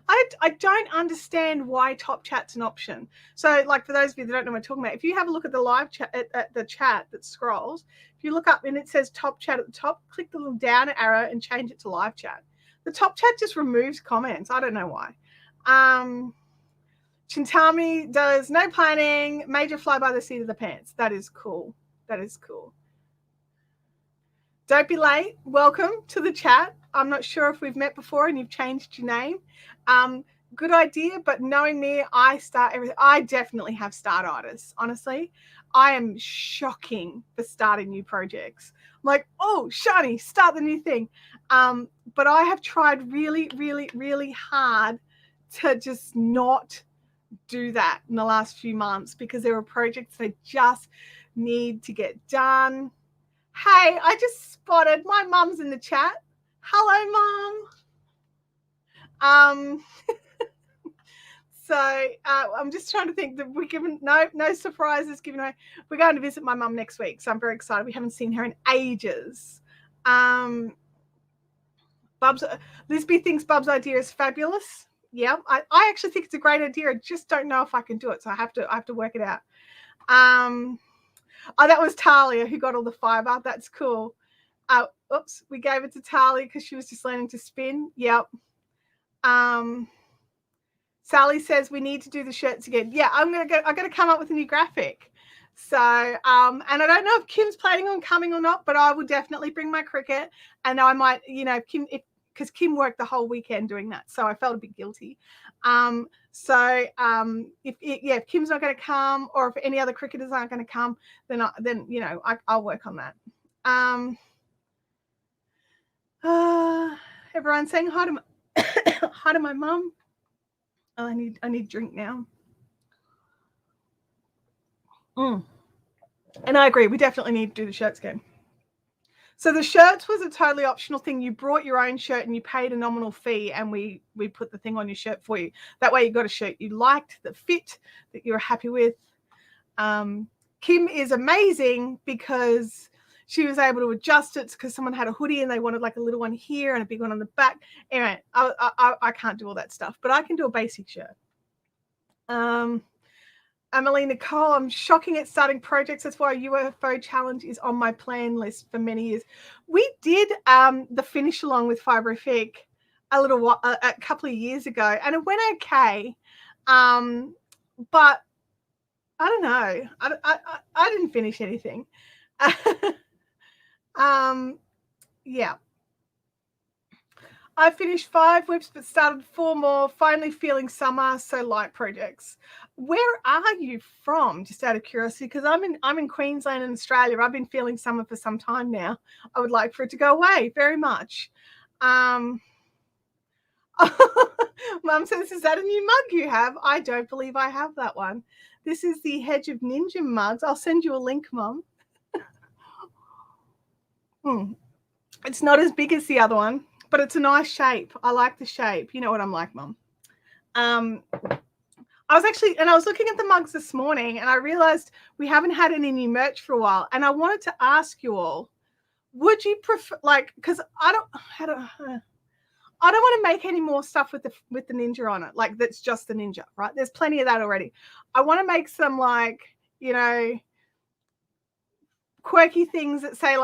I don't understand why top chat's an option. So, like, for those of you that don't know what I'm talking about, if you have a look at the live chat, at the chat that scrolls, if you look up and it says top chat at the top, click the little down arrow and change it to live chat. The top chat just removes comments. I don't know why. Chintami does no planning, major fly by the seat of the pants. That is cool. That is cool. Don't be late. Welcome to the chat. I'm not sure if we've met before and you've changed your name. good idea, but knowing me, I start everything. I definitely have start-itis. Honestly, I am shocking for starting new projects. I'm like, oh, shiny, start the new thing. But I have tried really, really, really hard to just not do that in the last few months because there are projects that just need to get done. Hey, I just spotted my mum's in the chat. Hello, mum. So I'm just trying to think that we're given no surprises given away. We're going to visit my mum next week, so I'm very excited. We haven't seen her in ages. Lisby thinks Bub's idea is fabulous. Yeah, I actually think it's a great idea. I just don't know if I can do it, so I have to work it out. Oh, that was Talia who got all the fiber. That's cool. Oops, we gave it to Talia because she was just learning to spin. Yep. Sally says we need to do the shirts again. Yeah, I'm gonna come up with a new graphic. So, and I don't know if Kim's planning on coming or not, but I will definitely bring my Cricut, and I might, because Kim worked the whole weekend doing that, so I felt a bit guilty. If Kim's not going to come, or if any other cricketers aren't going to come, then I'll work on that. Everyone's saying hi to hi to my mum. Oh, I need a drink now. And I agree, we definitely need to do the shirts again. So the shirts was a totally optional thing. You brought your own shirt and you paid a nominal fee, and we put the thing on your shirt for you. That way you got a shirt you liked, that fit, that you were happy with. Kim is amazing because she was able to adjust it because someone had a hoodie and they wanted like a little one here and a big one on the back. Anyway, I can't do all that stuff, but I can do a basic shirt. Emily Nicole, I'm shocking at starting projects. That's why UFO challenge is on my plan list for many years. We did the finish along with Fiberific a couple of years ago, and it went okay. But I don't know. I didn't finish anything. Yeah. I finished 5 whips, but started 4 more. Finally feeling summer, so light projects. Where are you from? Just out of curiosity, because I'm in Queensland in Australia. I've been feeling summer for some time now. I would like for it to go away very much. Mum says, "Is that a new mug you have?" I don't believe I have that one. This is the Hedge of Ninja mugs. I'll send you a link, Mum. It's not as big as the other one, but it's a nice shape. I like the shape. You know what I'm like, Mum. I was looking at the mugs this morning, and I realized we haven't had any new merch for a while, and I wanted to ask you all, would you prefer, because I don't want to make any more stuff with the ninja on it, like that's just the ninja, right? There's plenty of that already. I want to make some quirky things that say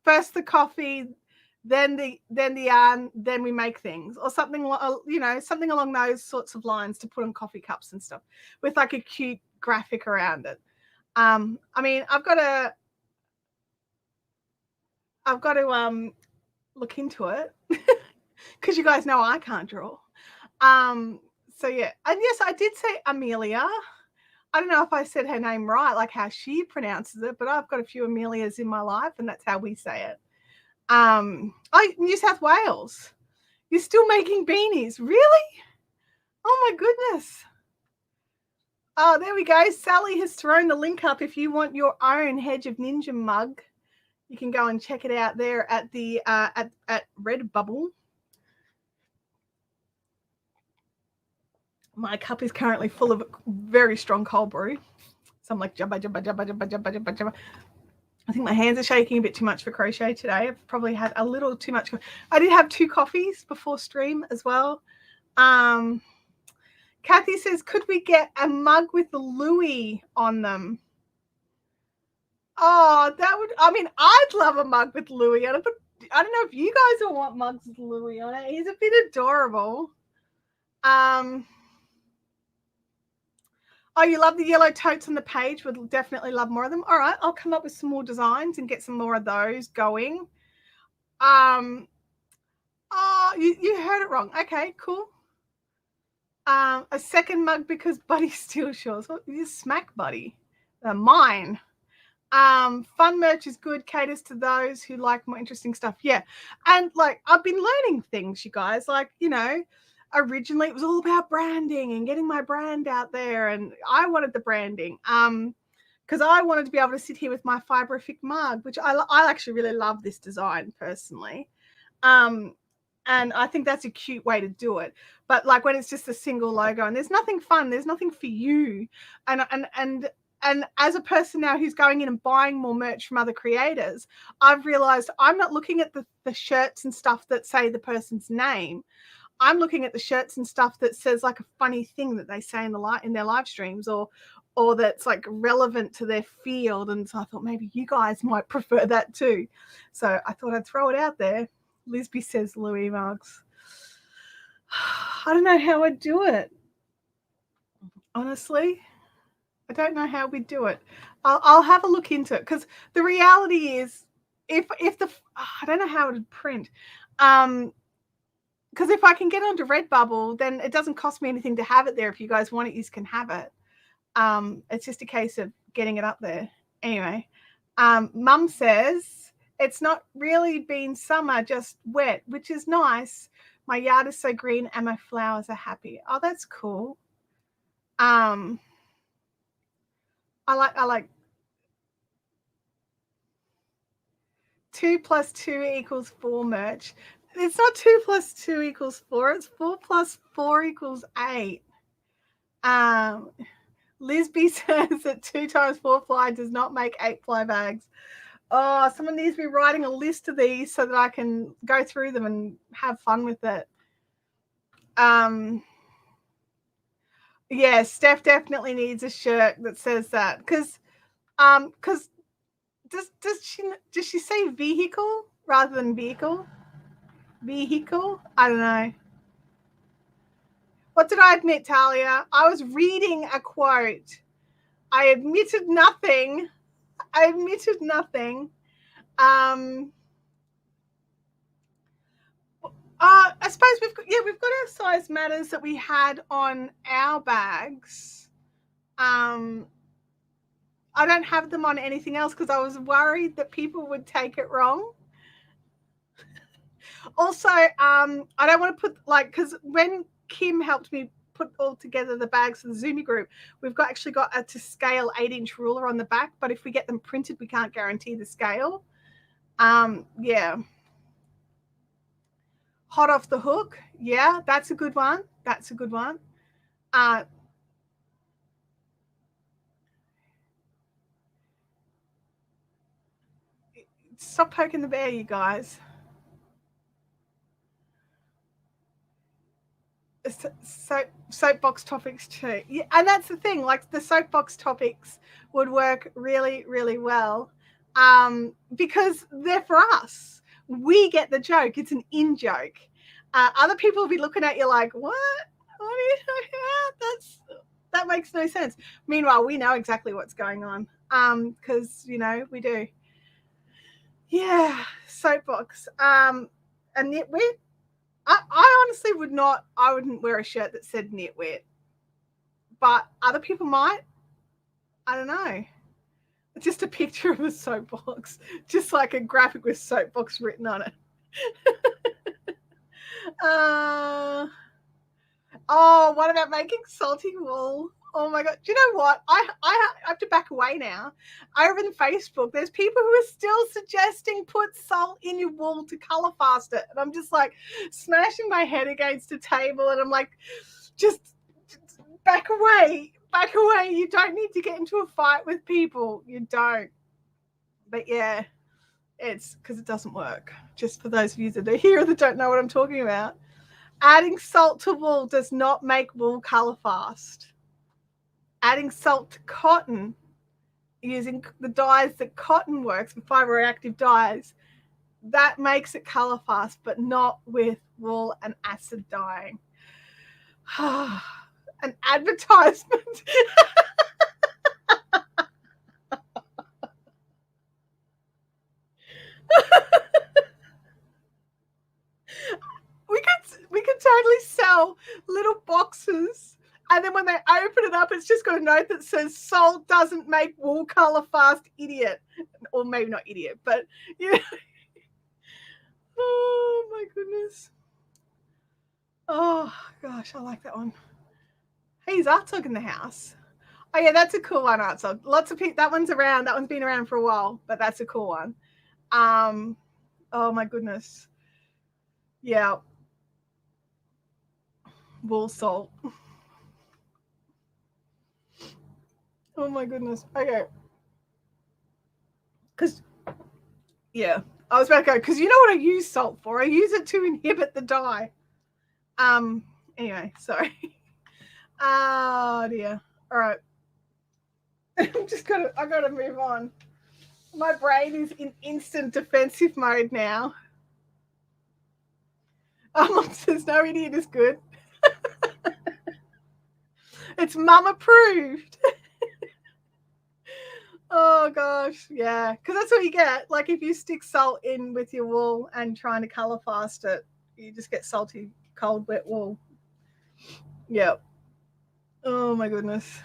first the coffee, then the yarn, then we make things, or something something along those sorts of lines to put on coffee cups and stuff with like a cute graphic around it. I mean, I've got to look into it because you guys know I can't draw. So yeah, and yes, I did say Amelia. I don't know if I said her name right, like how she pronounces it, but I've got a few Amelias in my life, and that's how we say it. New South Wales. You're still making beanies, really? Oh my goodness. Oh, there we go. Sally has thrown the link up. If you want your own Hedge of Ninja mug, you can go and check it out there at the at Redbubble. My cup is currently full of very strong cold brew. So I'm like jabba, jabba, jabba, jabba, jabba, jabba, jabba. I think my hands are shaking a bit too much for crochet today. I've probably had a little too much. I did have 2 coffees before stream as well. Kathy says, could we get a mug with the Louis on them? Oh, that would, I mean, I'd love a mug with Louis on it, but I don't know if you guys will want mugs with Louis on it. He's a bit adorable. Oh, you love the yellow totes on the page. Would definitely love more of them. All right, I'll come up with some more designs and get some more of those going. I Oh, you heard it wrong. Okay, cool. A second mug because Buddy steals yours. What, you smack Buddy? Mine. Fun merch is good, caters to those who like more interesting stuff. Yeah. And like I've been learning things, you guys. Like, you know, originally it was all about branding and getting my brand out there, and I wanted the branding. Because I wanted to be able to sit here with my Fiberific mug, which I actually really love this design personally. And I think that's a cute way to do it. But like when it's just a single logo and there's nothing fun, there's nothing for you. And as a person now who's going in and buying more merch from other creators, I've realized I'm not looking at the shirts and stuff that say the person's name. I'm looking at the shirts and stuff that says like a funny thing that they say in their live streams, or that's like relevant to their field. And so I thought maybe you guys might prefer that too. So I thought I'd throw it out there. Lisby says Louis mugs. I don't know how I'd do it. Honestly, I don't know how we'd do it. I'll have a look into it, because the reality is if I don't know how it would print. Because if I can get onto Redbubble, then it doesn't cost me anything to have it there. If you guys want it, you can have it. It's just a case of getting it up there. Anyway, Mum says it's not really been summer, just wet, which is nice. My yard is so green and my flowers are happy. Oh, that's cool. I like 2 + 2 = 4 merch. It's not 2 + 2 = 4. It's 4 + 4 = 8. Lisby says that 2 × 4 ply does not make 8 ply bags. Oh, someone needs to be writing a list of these so that I can go through them and have fun with it. Yeah, Steph definitely needs a shirt that says that, because does she say vehicle rather than vehicle? Vehicle? I don't know. What did I admit, Talia? I was reading a quote. I admitted nothing. I suppose we've got our size matters that we had on our bags. I don't have them on anything else because I was worried that people would take it wrong. Also, I don't want to put because when Kim helped me put all together the bags for the Zoomy group, we've actually got a to scale 8-inch ruler on the back, but if we get them printed, we can't guarantee the scale. Yeah. Hot off the hook. Yeah, that's a good one. Stop poking the bear, you guys. Soapbox topics too. Yeah, and that's the thing, like the soapbox topics would work really, really well, because they're for us. We get the joke. It's an in joke. Other people will be looking at you like, what are you talking about? That makes no sense. Meanwhile, we know exactly what's going on, because we do. Yeah, soapbox. And knitwear. I honestly wouldn't wear a shirt that said knitwear, but other people might. I don't know. Just a picture of a soapbox, just like a graphic with soapbox written on it. What about making salty wool? Oh my God. Do you know what? I have to back away now. Over on Facebook, there's people who are still suggesting put salt in your wool to color fast it. And I'm just like smashing my head against a table. And I'm like, just back away. Back away. You don't need to get into a fight with people. You don't. But yeah, it's because it doesn't work. Just for those of you that are here that don't know what I'm talking about. Adding salt to wool does not make wool color fast. Adding salt to cotton, using the dyes that cotton works, with fiber reactive dyes, that makes it color fast, but not with wool and acid dyeing. An advertisement. sell little boxes, and then when they open it up, it's just got a note that says "Salt doesn't make wool color fast, idiot," or maybe not idiot, but you know. Oh my goodness. Oh gosh, I like that one. Hey, is Artsog in the house? Oh yeah, that's a cool one, Artsog. Lots of people. That one's around. That one's been around for a while, but that's a cool one. Oh my goodness. Yeah. Wool salt. Oh my goodness. Okay. Because, yeah, I was about to go, because you know what I use salt for? I use it to inhibit the dye. Anyway, sorry. Oh dear. All right. I gotta move on. My brain is in instant defensive mode now. Says no idiot is good. It's mum approved. Oh gosh, yeah, because that's what you get. Like if you stick salt in with your wool and trying to color fast it, you just get salty, cold, wet wool. Yep. Oh my goodness.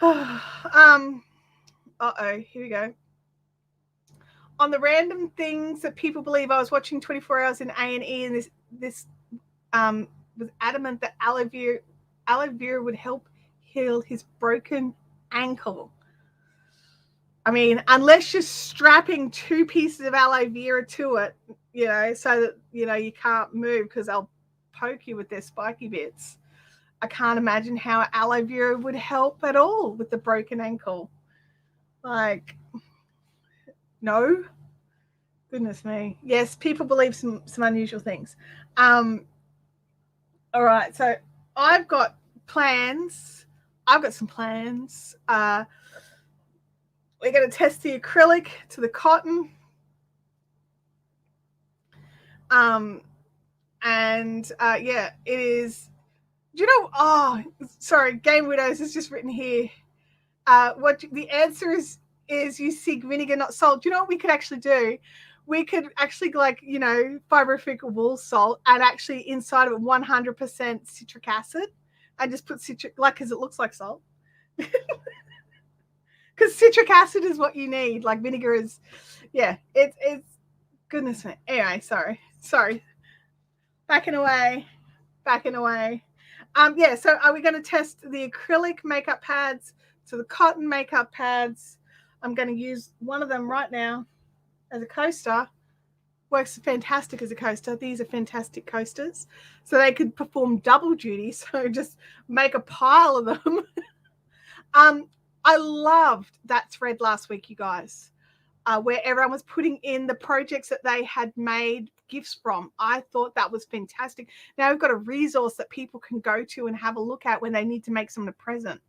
Uh-oh, here we go. On the random things that people believe, I was watching 24 Hours in A&E, and this was adamant that aloe vera would help heal his broken ankle. I mean, unless you're strapping 2 pieces of aloe vera to it, you know, so that, you know, you can't move because they'll poke you with their spiky bits. I can't imagine how aloe vera would help at all with the broken ankle. Like, no. Goodness me. Yes, people believe some unusual things. All right, so I've got plans. I've got some plans. We're going to test the acrylic to the cotton. Yeah, it is. Do you know? Oh, sorry. Game Widows is just written here. What the answer is you seek vinegar, not salt. Do you know what we could actually do? We could actually, like, you know, Fiberific wool salt, and actually inside of it 100% citric acid, and just put citric, like, because it looks like salt. Because citric acid is what you need. Like vinegar is, yeah. It's goodness me. Anyway, sorry. Backing away. Yeah. So are we going to test the acrylic makeup pads to the cotton makeup pads? I'm going to use one of them right now as a coaster. Works fantastic as a coaster. These are fantastic coasters. So they could perform double duty. So just make a pile of them. I loved that thread last week, you guys, where everyone was putting in the projects that they had made gifts from. I thought that was fantastic. Now we've got a resource that people can go to and have a look at when they need to make someone a present.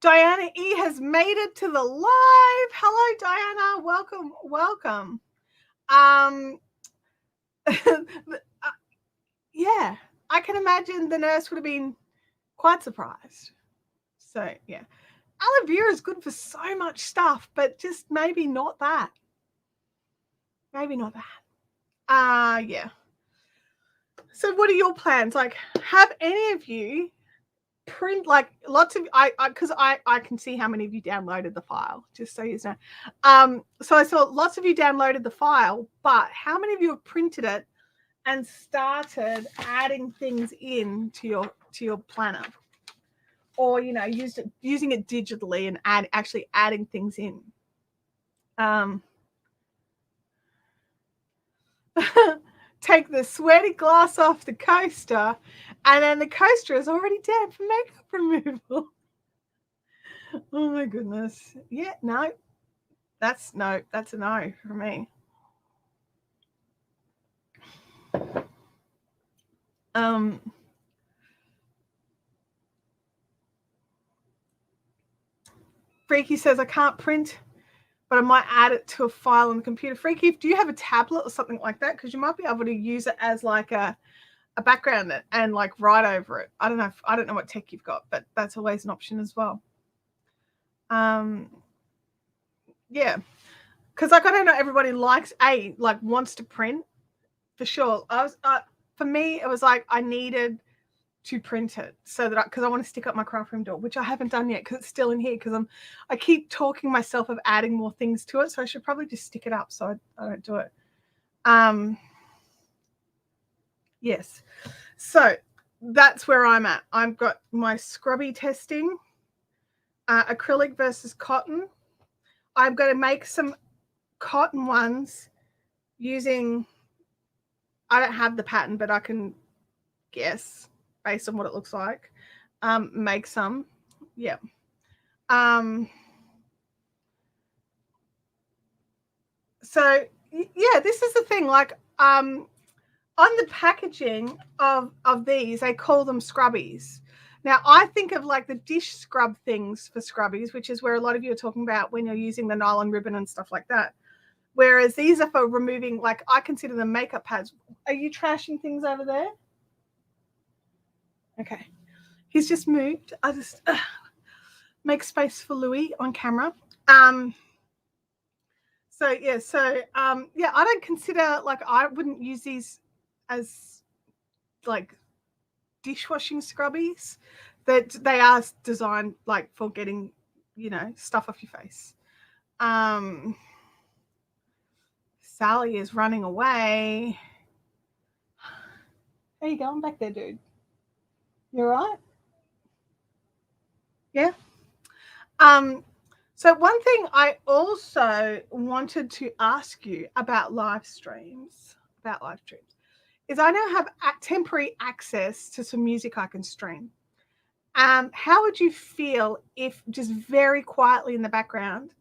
Diana E has made it to the live. Hello, Diana. Welcome. Yeah, I can imagine the nurse would have been quite surprised. So, yeah. Aloe vera is good for so much stuff, but just maybe not that. Yeah. So what are your plans? Like, have any of you print, like, lots of, because I can see how many of you downloaded the file, just so you know. So I saw lots of you downloaded the file, but how many of you have printed it and started adding things in to your planner? Or, you know, using it digitally and actually adding things in. Take the sweaty glass off the coaster, and then the coaster is already dead for makeup removal. Oh my goodness. Yeah, no. That's a no for me. Freaky says I can't print, but I might add it to a file on the computer. Freaky, do you have a tablet or something like that? Because you might be able to use it as like a background and like write over it. I don't know what tech you've got, but that's always an option as well. Yeah, because like I don't know, everybody wants to print, for sure. For me, it was like I needed to print it so that because I want to stick up my craft room door, which I haven't done yet because it's still in here because I keep talking myself of adding more things to it, so I should probably just stick it up so I don't do it. Yes, so that's where I'm at. I've got my scrubby testing, acrylic versus cotton. I'm going to make some cotton ones using, I don't have the pattern, but I can guess based on what it looks like. Make some. Yeah. So yeah, this is the thing, like on the packaging of these, they call them Scrubbies. Now I think of like the dish scrub things for Scrubbies, which is where a lot of you are talking about when you're using the nylon ribbon and stuff like that. Whereas these are for removing, like I consider them makeup pads. Are you trashing things over there? Okay. He's just moved. I just make space for Louis on camera. So yeah, I don't consider, like, I wouldn't use these as like dishwashing scrubbies. That they are designed like for getting, stuff off your face. Sally is running away. How you going back there, dude? You all right? Yeah. So one thing I also wanted to ask you about live streams, is I now have temporary access to some music I can stream. How would you feel if just very quietly in the background,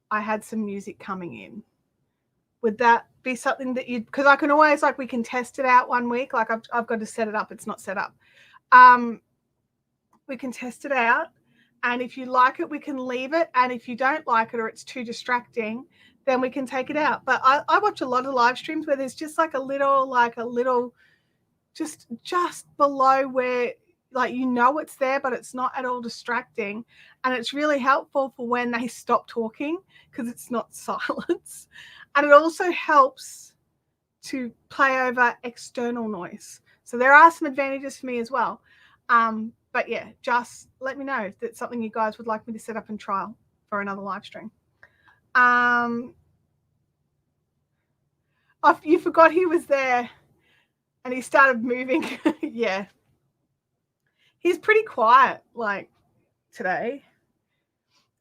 I had some music coming in? Would that be something that because I can always, like, we can test it out one week. Like I've got to set it up. It's not set up. We can test it out. And if you like it, we can leave it. And if you don't like it or it's too distracting, then we can take it out. But I watch a lot of live streams where there's just like a little, just below where, like, it's there, but it's not at all distracting. And it's really helpful for when they stop talking because it's not silence. And it also helps to play over external noise. So there are some advantages for me as well. But yeah, just let me know if that's something you guys would like me to set up and trial for another live stream. You forgot he was there and he started moving. Yeah. He's pretty quiet, like, today.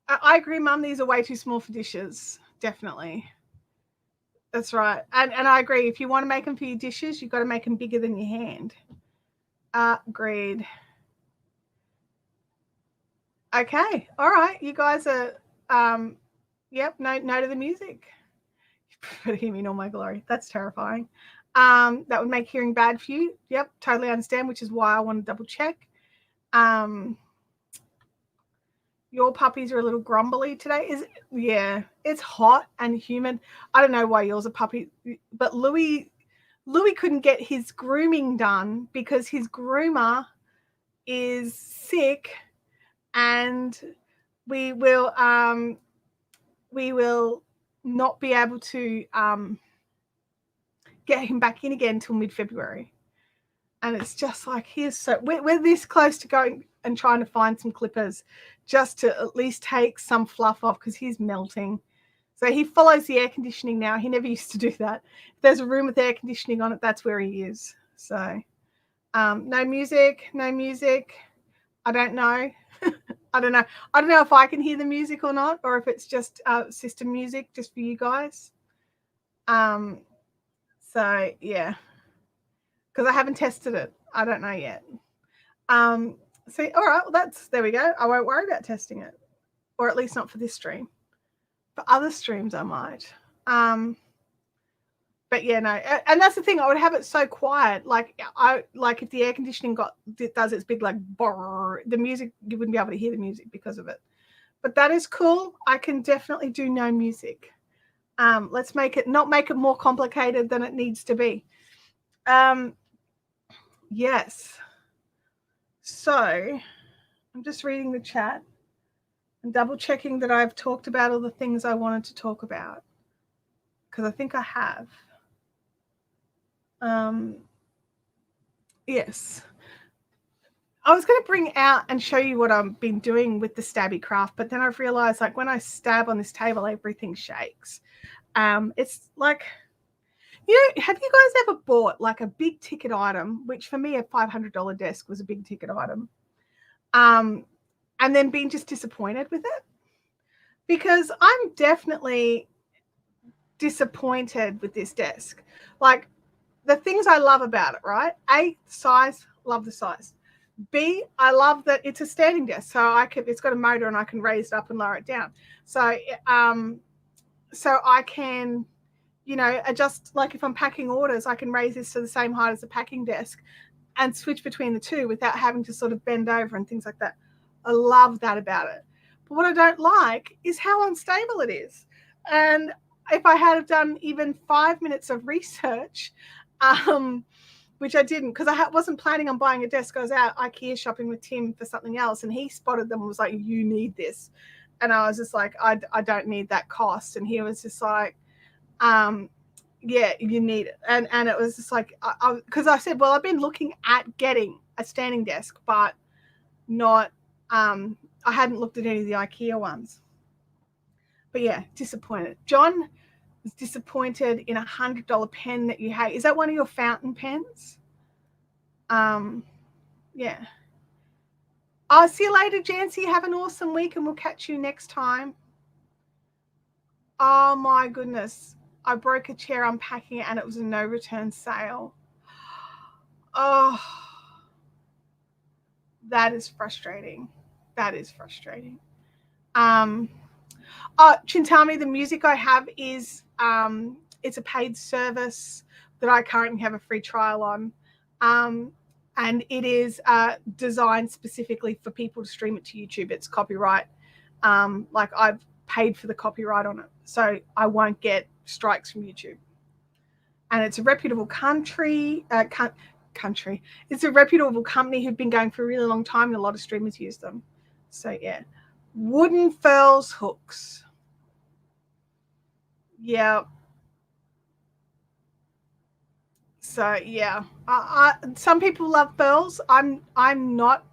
I agree, Mum, these are way too small for dishes. Definitely. That's right. And I agree. If you want to make them for your dishes, you've got to make them bigger than your hand. Agreed. Okay. All right. You guys are, yep, no to the music. You prefer to hear me in all my glory. That's terrifying. That would make hearing bad for you. Yep, totally understand, which is why I want to double check. Your puppies are a little grumbly today. Yeah, it's hot and humid. I don't know why yours are puppy, but Louis couldn't get his grooming done because his groomer is sick, and we will not be able to get him back in again until mid-February. And it's just like, we're this close to going and trying to find some clippers just to at least take some fluff off because he's melting. So he follows the air conditioning now. He never used to do that. If there's a room with air conditioning on it, that's where he is. So no music. I don't know. I don't know if I can hear the music or not, or if it's just system music just for you guys. So yeah, because I haven't tested it. I don't know yet. So all right, well, there we go. I won't worry about testing it, or at least not for this stream. For other streams, I might. But yeah, no, and that's the thing. I would have it so quiet, like if the air conditioning does its big, like, brrr, the music, you wouldn't be able to hear the music because of it. But that is cool. I can definitely do no music. Let's not make it more complicated than it needs to be. Yes. So I'm just reading the chat and double checking that I've talked about all the things I wanted to talk about, because I think I have. Yes. I was going to bring out and show you what I've been doing with the stabby craft, but then I've realized, like, when I stab on this table, everything shakes. It's like, have you guys ever bought like a big ticket item, which for me, a $500 desk was a big ticket item, and then been just disappointed with it? Because I'm definitely disappointed with this desk. Like, the things I love about it, right? A, size, love the size. B, I love that it's a standing desk, so it's got a motor and I can raise it up and lower it down. So I can, adjust, like if I'm packing orders, I can raise this to the same height as a packing desk and switch between the two without having to sort of bend over and things like that. I love that about it. But what I don't like is how unstable it is. And if I had done even 5 minutes of research, which I didn't, because I wasn't planning on buying a desk. I was out IKEA shopping with Tim for something else, and he spotted them and was like, you need this. And I was just like, I don't need that cost. And he was just like, yeah, you need it. And it was just like, because I said, well, I've been looking at getting a standing desk, but not, I hadn't looked at any of the IKEA ones. But yeah, disappointed. John was disappointed in $100 pen that you hate. Is that one of your fountain pens? Yeah. I'll see you later, Jancy. Have an awesome week and we'll catch you next time. Oh my goodness. I broke a chair unpacking it and it was a no return sale. Oh, that is frustrating. That is frustrating. Chintami, the music I have is it's a paid service that I currently have a free trial on. And it is designed specifically for people to stream it to YouTube. It's copyright. Like, I've paid for the copyright on it, so I won't get strikes from YouTube. And it's a reputable country. It's a reputable company who've been going for a really long time, and a lot of streamers use them. So yeah, wooden furls hooks. Yeah. So yeah, some people love furls. I'm not,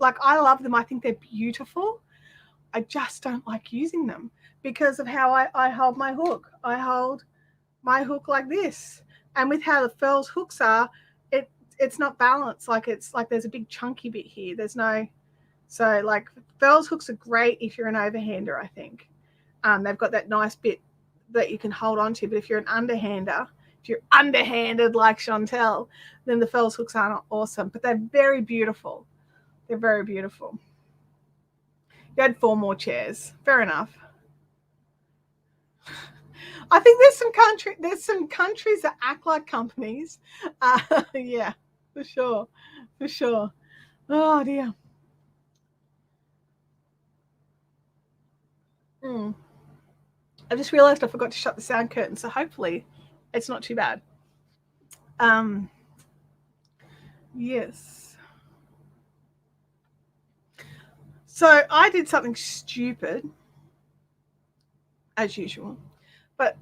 like, I love them. I think they're beautiful. I just don't like using them because of how I hold my hook. I hold my hook like this, and with how the furls hooks are, it's not balanced. Like, it's like there's a big chunky bit here. There's no, so like, furls hooks are great if you're an overhander. I think they've got that nice bit that you can hold on to. But if you're an underhander, if you're underhanded like Chantel, then the furls hooks aren't awesome. But they're very beautiful. They're very beautiful. You had 4 more chairs. Fair enough. I think there's some countries that act like companies. Yeah, for sure. For sure. Oh dear. I just realized I forgot to shut the sound curtain, so hopefully it's not too bad. Yes. So I did something stupid, as usual. But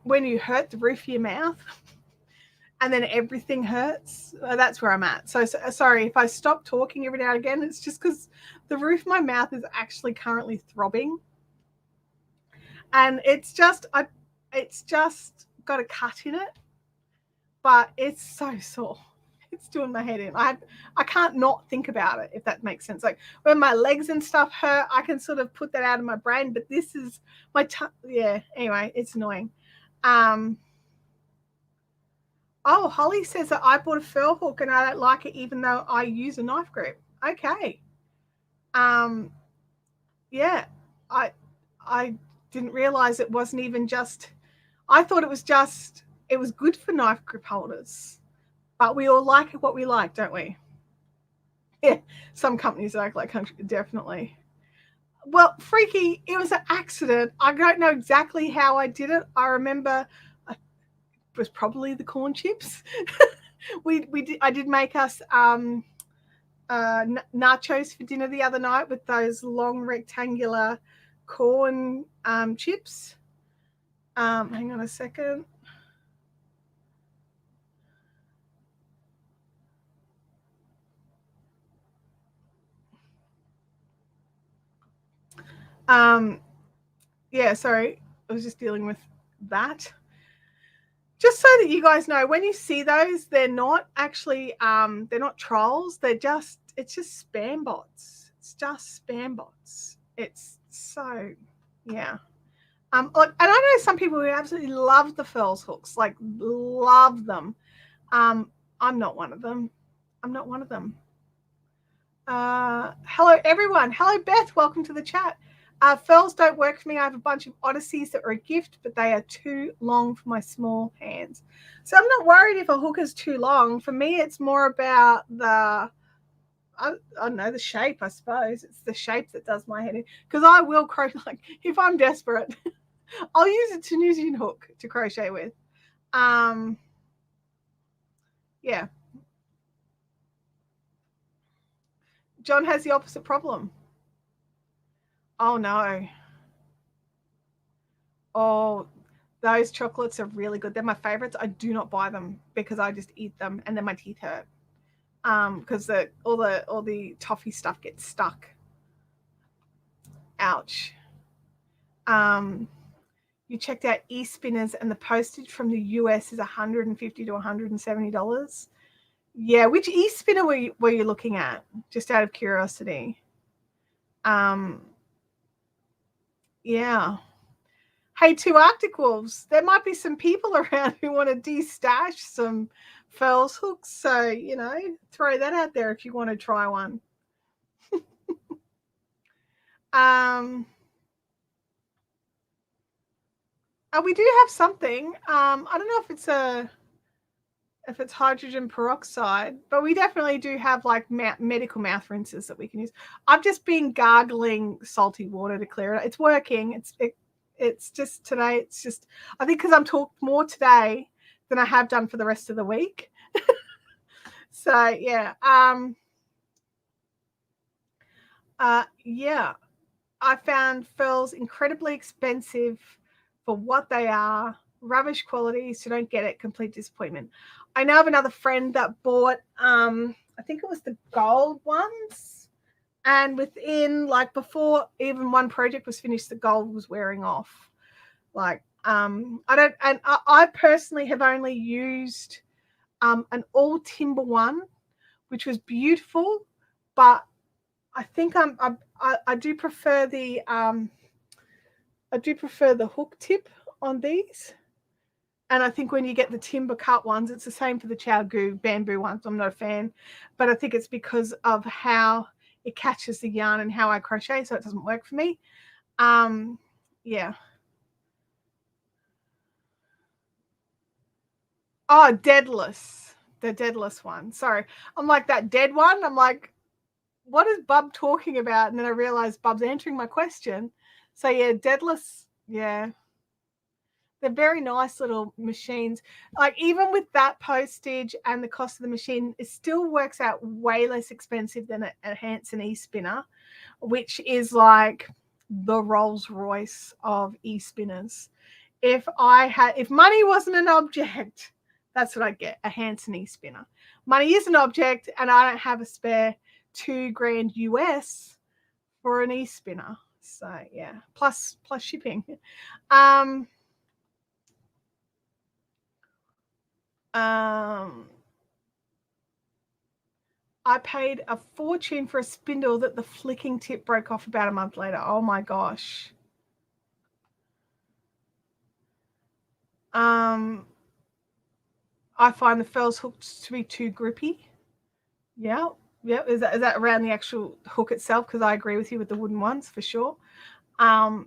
when you hurt the roof of your mouth and then everything hurts, that's where I'm at. So sorry if I stop talking every now and again. It's just because the roof of my mouth is actually currently throbbing. And it's just got a cut in it, but it's so sore. It's doing my head in. I can't not think about it, if that makes sense. Like, when my legs and stuff hurt, I can sort of put that out of my brain, but this is my yeah, anyway, it's annoying. Oh, Holly says that I bought a furl hook and I don't like it even though I use a knife grip. Okay. Yeah, I didn't realize it wasn't even just, I thought it was good for knife grip holders. But we all like what we like, don't we? Yeah, some companies act like country, definitely. Well, Freaky, it was an accident. I don't know exactly how I did it. I remember it was probably the corn chips. I did make us nachos for dinner the other night with those long rectangular corn chips. Hang on a second. Yeah, sorry. I was just dealing with that. Just so that you guys know, when you see those, they're not actually they're not trolls. It's just spam bots. It's just spam bots. It's so, yeah. Like, and I know some people who absolutely love the Furls hooks, like love them. I'm not one of them. I'm not one of them. Hello everyone. Hello Beth. Welcome to the chat. Furls don't work for me. I have a bunch of Odysseys that are a gift, but they are too long for my small hands. So I'm not worried if a hook is too long. For me, it's more about the, I don't know, the shape, I suppose. It's the shape that does my head in. Because I will crochet, like, if I'm desperate, I'll use a Tunisian hook to crochet with. Yeah. John has the opposite problem. Oh, no. Oh, those chocolates are really good. They're my favorites. I do not buy them because I just eat them and then my teeth hurt. Because all the toffee stuff gets stuck. Ouch. You checked out e-spinners and the postage from the US is $150 to $170. Yeah, which e-spinner were you looking at? Just out of curiosity. Yeah. Hey, two Arctic Wolves, there might be some people around who want to de-stash some Furls hooks. So, you know, throw that out there if you want to try one. We do have something. I don't know if it's hydrogen peroxide, but we definitely do have like medical mouth rinses that we can use. I've just been gargling salty water to clear it. It's working. It's just today. It's just, I think because I'm talked more today than I have done for the rest of the week. So yeah. Yeah. I found Furls incredibly expensive for what they are. Rubbish quality, so don't get it. Complete disappointment. I know of another friend that bought, I think it was the gold ones, and within, like, before even one project was finished, the gold was wearing off. Like, I personally have only used an all timber one, which was beautiful, but I think I do prefer the hook tip on these. And I think when you get the timber cut ones, it's the same for the Chow-Goo bamboo ones. I'm not a fan, but I think it's because of how it catches the yarn and how I crochet, so it doesn't work for me. Yeah. Oh, deadless. The deadless one. Sorry. I'm like, that dead one. I'm like, what is Bub talking about? And then I realized Bub's answering my question. So yeah, deadless. Yeah. They're very nice little machines. Like, even with that postage and the cost of the machine, it still works out way less expensive than a Hanson e-spinner, which is like the Rolls Royce of e-spinners. If money wasn't an object, that's what I'd get, a Hanson e-spinner. Money is an object, and I don't have a spare $2,000 US for an e-spinner. So yeah, plus shipping. I paid a fortune for a spindle that the flicking tip broke off about a month later. Oh my gosh. I find the Furls hooks to be too grippy. Yeah. Yeah. Is that around the actual hook itself? Because I agree with you with the wooden ones for sure. I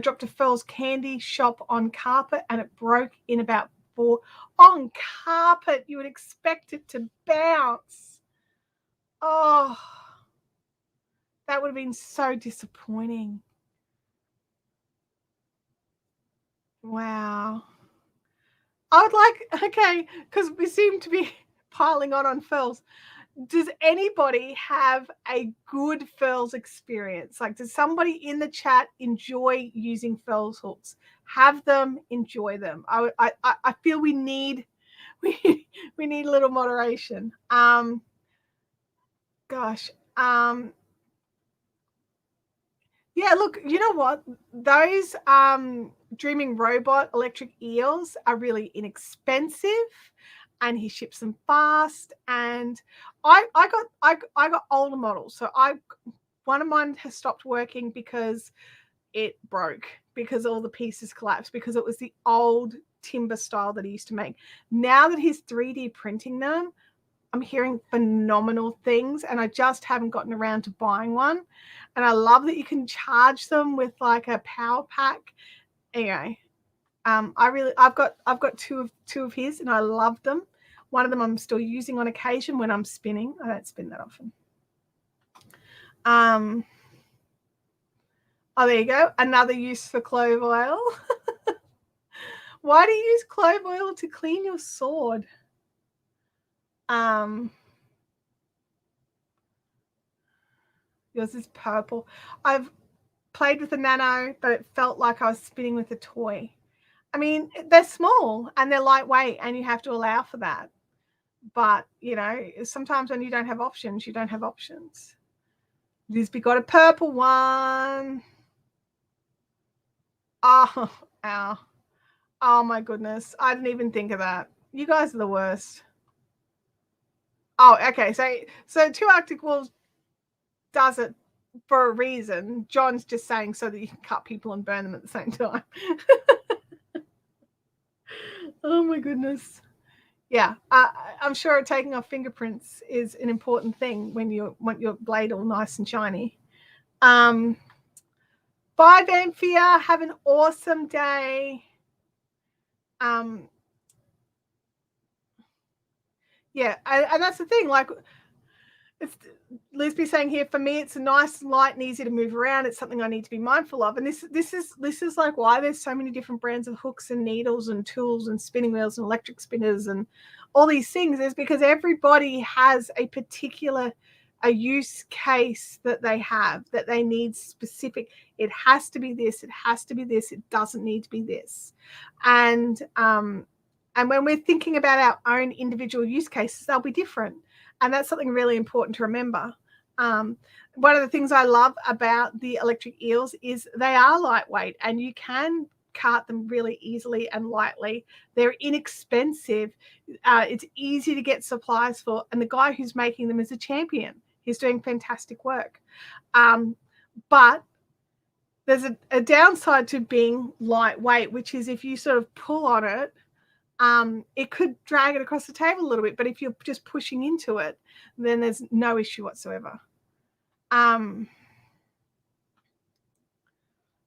dropped a Furls candy shop on carpet and it broke in about 4. On carpet, you would expect it to bounce. Oh, that would have been so disappointing. Wow. I would like, okay, because we seem to be piling on Furls. Does anybody have a good Furls experience? Like, does somebody in the chat enjoy using Furls hooks? Have them, enjoy them. I feel we need a little moderation. Gosh. Yeah, look, you know what? Those Dreaming Robot electric eels are really inexpensive, and he ships them fast. And I got older models, so one of mine has stopped working because it broke, because all the pieces collapsed, because it was the old timber style that he used to make. Now that he's 3D printing them, I'm hearing phenomenal things, and I just haven't gotten around to buying one. And I love that you can charge them with like a power pack. Anyway, I've got two of his, and I love them. One of them I'm still using on occasion when I'm spinning. I don't spin that often. Oh, there you go. Another use for clove oil. Why do you use clove oil to clean your sword? Yours is purple. I've played with a nano, but it felt like I was spinning with a toy. I mean, they're small and they're lightweight, and you have to allow for that. But, you know, sometimes when you don't have options, you don't have options. Lisby got a purple one. Oh, ow. Oh, my goodness. I didn't even think of that. You guys are the worst. Oh, okay. So Two Arctic Wolves does it for a reason. John's just saying so that you can cut people and burn them at the same time. Oh, my goodness. Yeah, I'm sure taking off fingerprints is an important thing when you want your blade all nice and shiny. Bye, Vanphia. Have an awesome day. Yeah, and that's the thing. Like, it's Lisby saying here, for me, it's a nice, light, and easy to move around. It's something I need to be mindful of. And this is like why there's so many different brands of hooks and needles and tools and spinning wheels and electric spinners and all these things, is because everybody has a particular use case that they have, that they need specific. It has to be this. It has to be this. It doesn't need to be this. And when we're thinking about our own individual use cases, they'll be different. And that's something really important to remember. One of the things I love about the electric eels is they are lightweight, and you can cart them really easily and lightly. They're inexpensive. It's easy to get supplies for. And the guy who's making them is a champion. He's doing fantastic work. But there's a downside to being lightweight, which is if you sort of pull on it, it could drag it across the table a little bit, but if you're just pushing into it, then there's no issue whatsoever.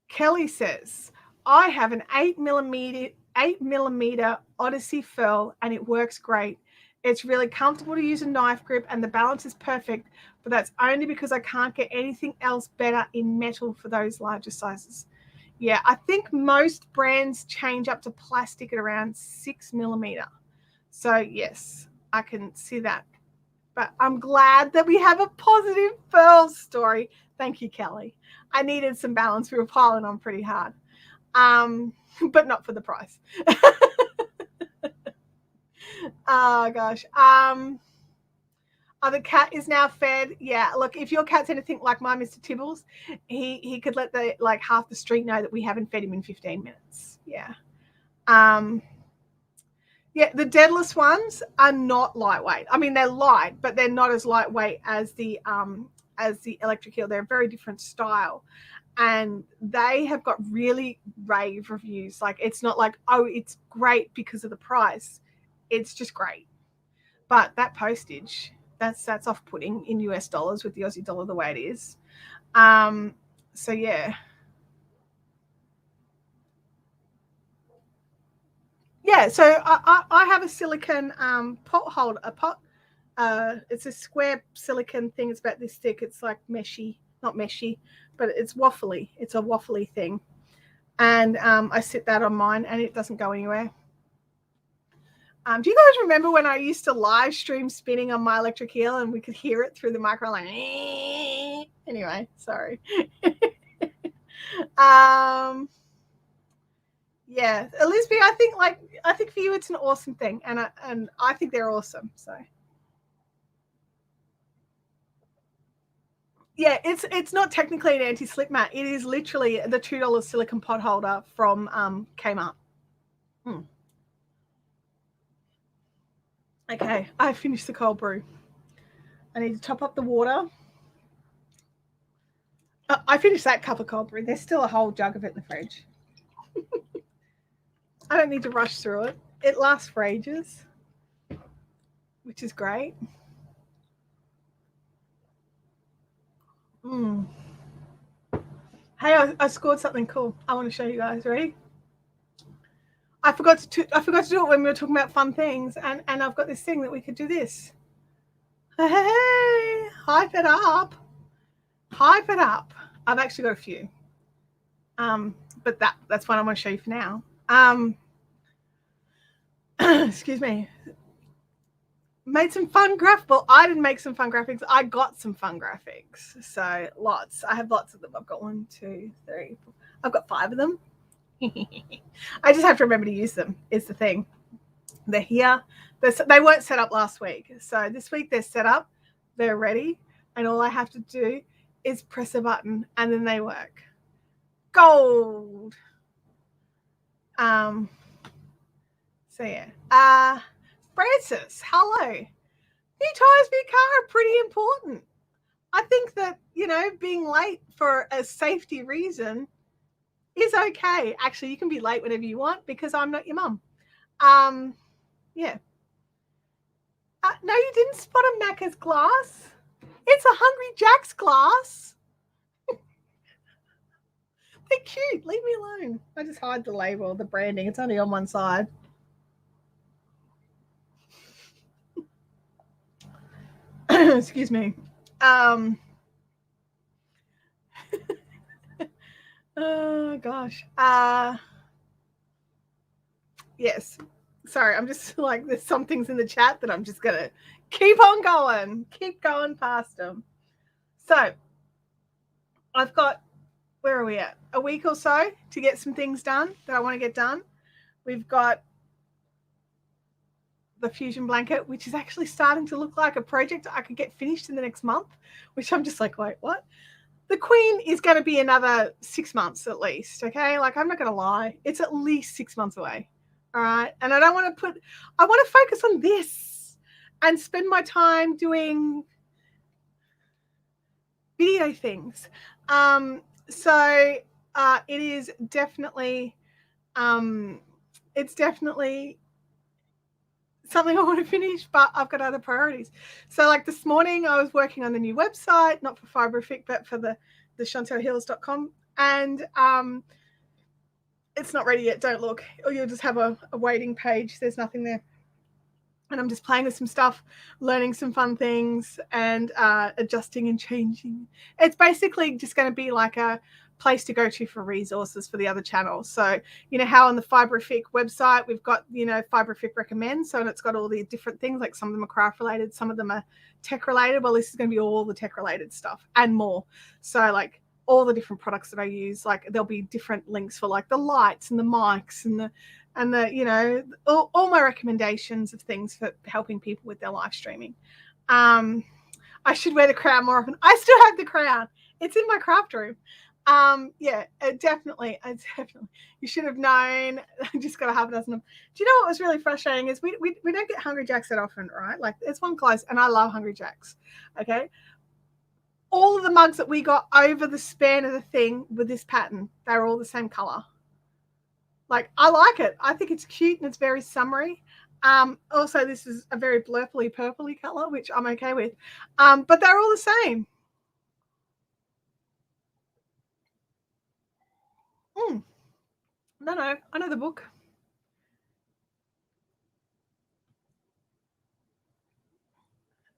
Kelly says, I have an 8mm Odyssey furl, and it works great. It's really comfortable to use a knife grip, and the balance is perfect, but that's only because I can't get anything else better in metal for those larger sizes. Yeah, I think most brands change up to plastic at around 6mm. So yes, I can see that. But I'm glad that we have a positive furl story. Thank you, Kelly. I needed some balance. We were piling on pretty hard. But not for the price. Oh gosh. The cat is now fed. Yeah, look, if your cat's anything like my Mr. Tibbles, he could let half the street know that we haven't fed him in 15 minutes. Yeah. Yeah, the deadless ones are not lightweight. I mean, they're light, but they're not as lightweight as the electric eel. They're a very different style. And they have got really rave reviews. Like, it's not like, oh, it's great because of the price. It's just great. But that postage, that's off-putting in US dollars with the Aussie dollar the way it is. So yeah. Yeah, so I have a silicone pot holder, it's a square silicone thing. It's about this thick. It's like meshy, not meshy, but it's waffly. It's a waffly thing. And I sit that on mine, and it doesn't go anywhere. Do you guys remember when I used to live stream spinning on my electric eel, and we could hear it through the microphone? Like, anyway, sorry. Yeah, Elizabeth, I think for you it's an awesome thing, and I think they're awesome. So Yeah, it's not technically an anti-slip mat. It is literally the $2 silicone pot holder from Kmart. Okay, I finished the cold brew. I need to top up the water. I finished that cup of cold brew. There's still a whole jug of it in the fridge. I don't need to rush through it. It lasts for ages, which is great. Hey, I scored something cool. I want to show you guys. Ready? I forgot to do it when we were talking about fun things, and I've got this thing that we could do this. Hey, hype it up. Hype it up. I've actually got a few. But that's one I want to show you for now. Excuse me. Made some fun graphics. Well, I didn't make some fun graphics. I got some fun graphics. So lots. I have lots of them. I've got 1, 2, 3, 4. I've got 5 of them. I just have to remember to use them, is the thing. They're here. They weren't set up last week. So this week they're set up. They're ready. And all I have to do is press a button and then they work. Gold. So yeah. Francis, hello. New tires for your car are pretty important. I think that, being late for a safety reason is okay. Actually, you can be late whenever you want because I'm not your mum. Yeah. No, you didn't spot a Macca's glass. It's a Hungry Jack's glass. They're cute. Leave me alone. I just hide the label, the branding. It's only on one side. Excuse me. Oh gosh. Yes. Sorry, I'm just like, there's some things in the chat that I'm just gonna keep on going. Keep going past them. So I've got, where are we at? A week or so to get some things done that I want to get done. We've got the fusion blanket, which is actually starting to look like a project I could get finished in the next month, which I'm just like, wait, what? The Queen is going to be another 6 months at least, okay? Like, I'm not going to lie. It's at least 6 months away, all right? And I want to focus on this and spend my time doing video things. So it is definitely, it's definitely something I want to finish, but I've got other priorities. So like this morning I was working on the new website, not for Fiberific, but for the chantelhills.com. And it's not ready yet. Don't look, or you'll just have a waiting page. There's nothing there. And I'm just playing with some stuff, learning some fun things, and adjusting and changing. It's basically just going to be like a place to go to for resources for the other channels. So, how on the Fiberific website, we've got, Fiberific recommends. So, and it's got all the different things, like some of them are craft related, some of them are tech related. Well, this is going to be all the tech related stuff and more. So like all the different products that I use, like there'll be different links for like the lights and the mics and the all my recommendations of things for helping people with their live streaming. I should wear the crown more often. I still have the crown. It's in my craft room. Yeah, definitely. You should have known. I just got a half a dozen of them. Do you know what was really frustrating is we don't get Hungry Jacks that often, right? Like there's one close, and I love Hungry Jacks. Okay. All of the mugs that we got over the span of the thing with this pattern, they're all the same color. Like, I like it. I think it's cute and it's very summery. Also, this is a very blurply purpley color, which I'm okay with. But they're all the same. No, I know the book.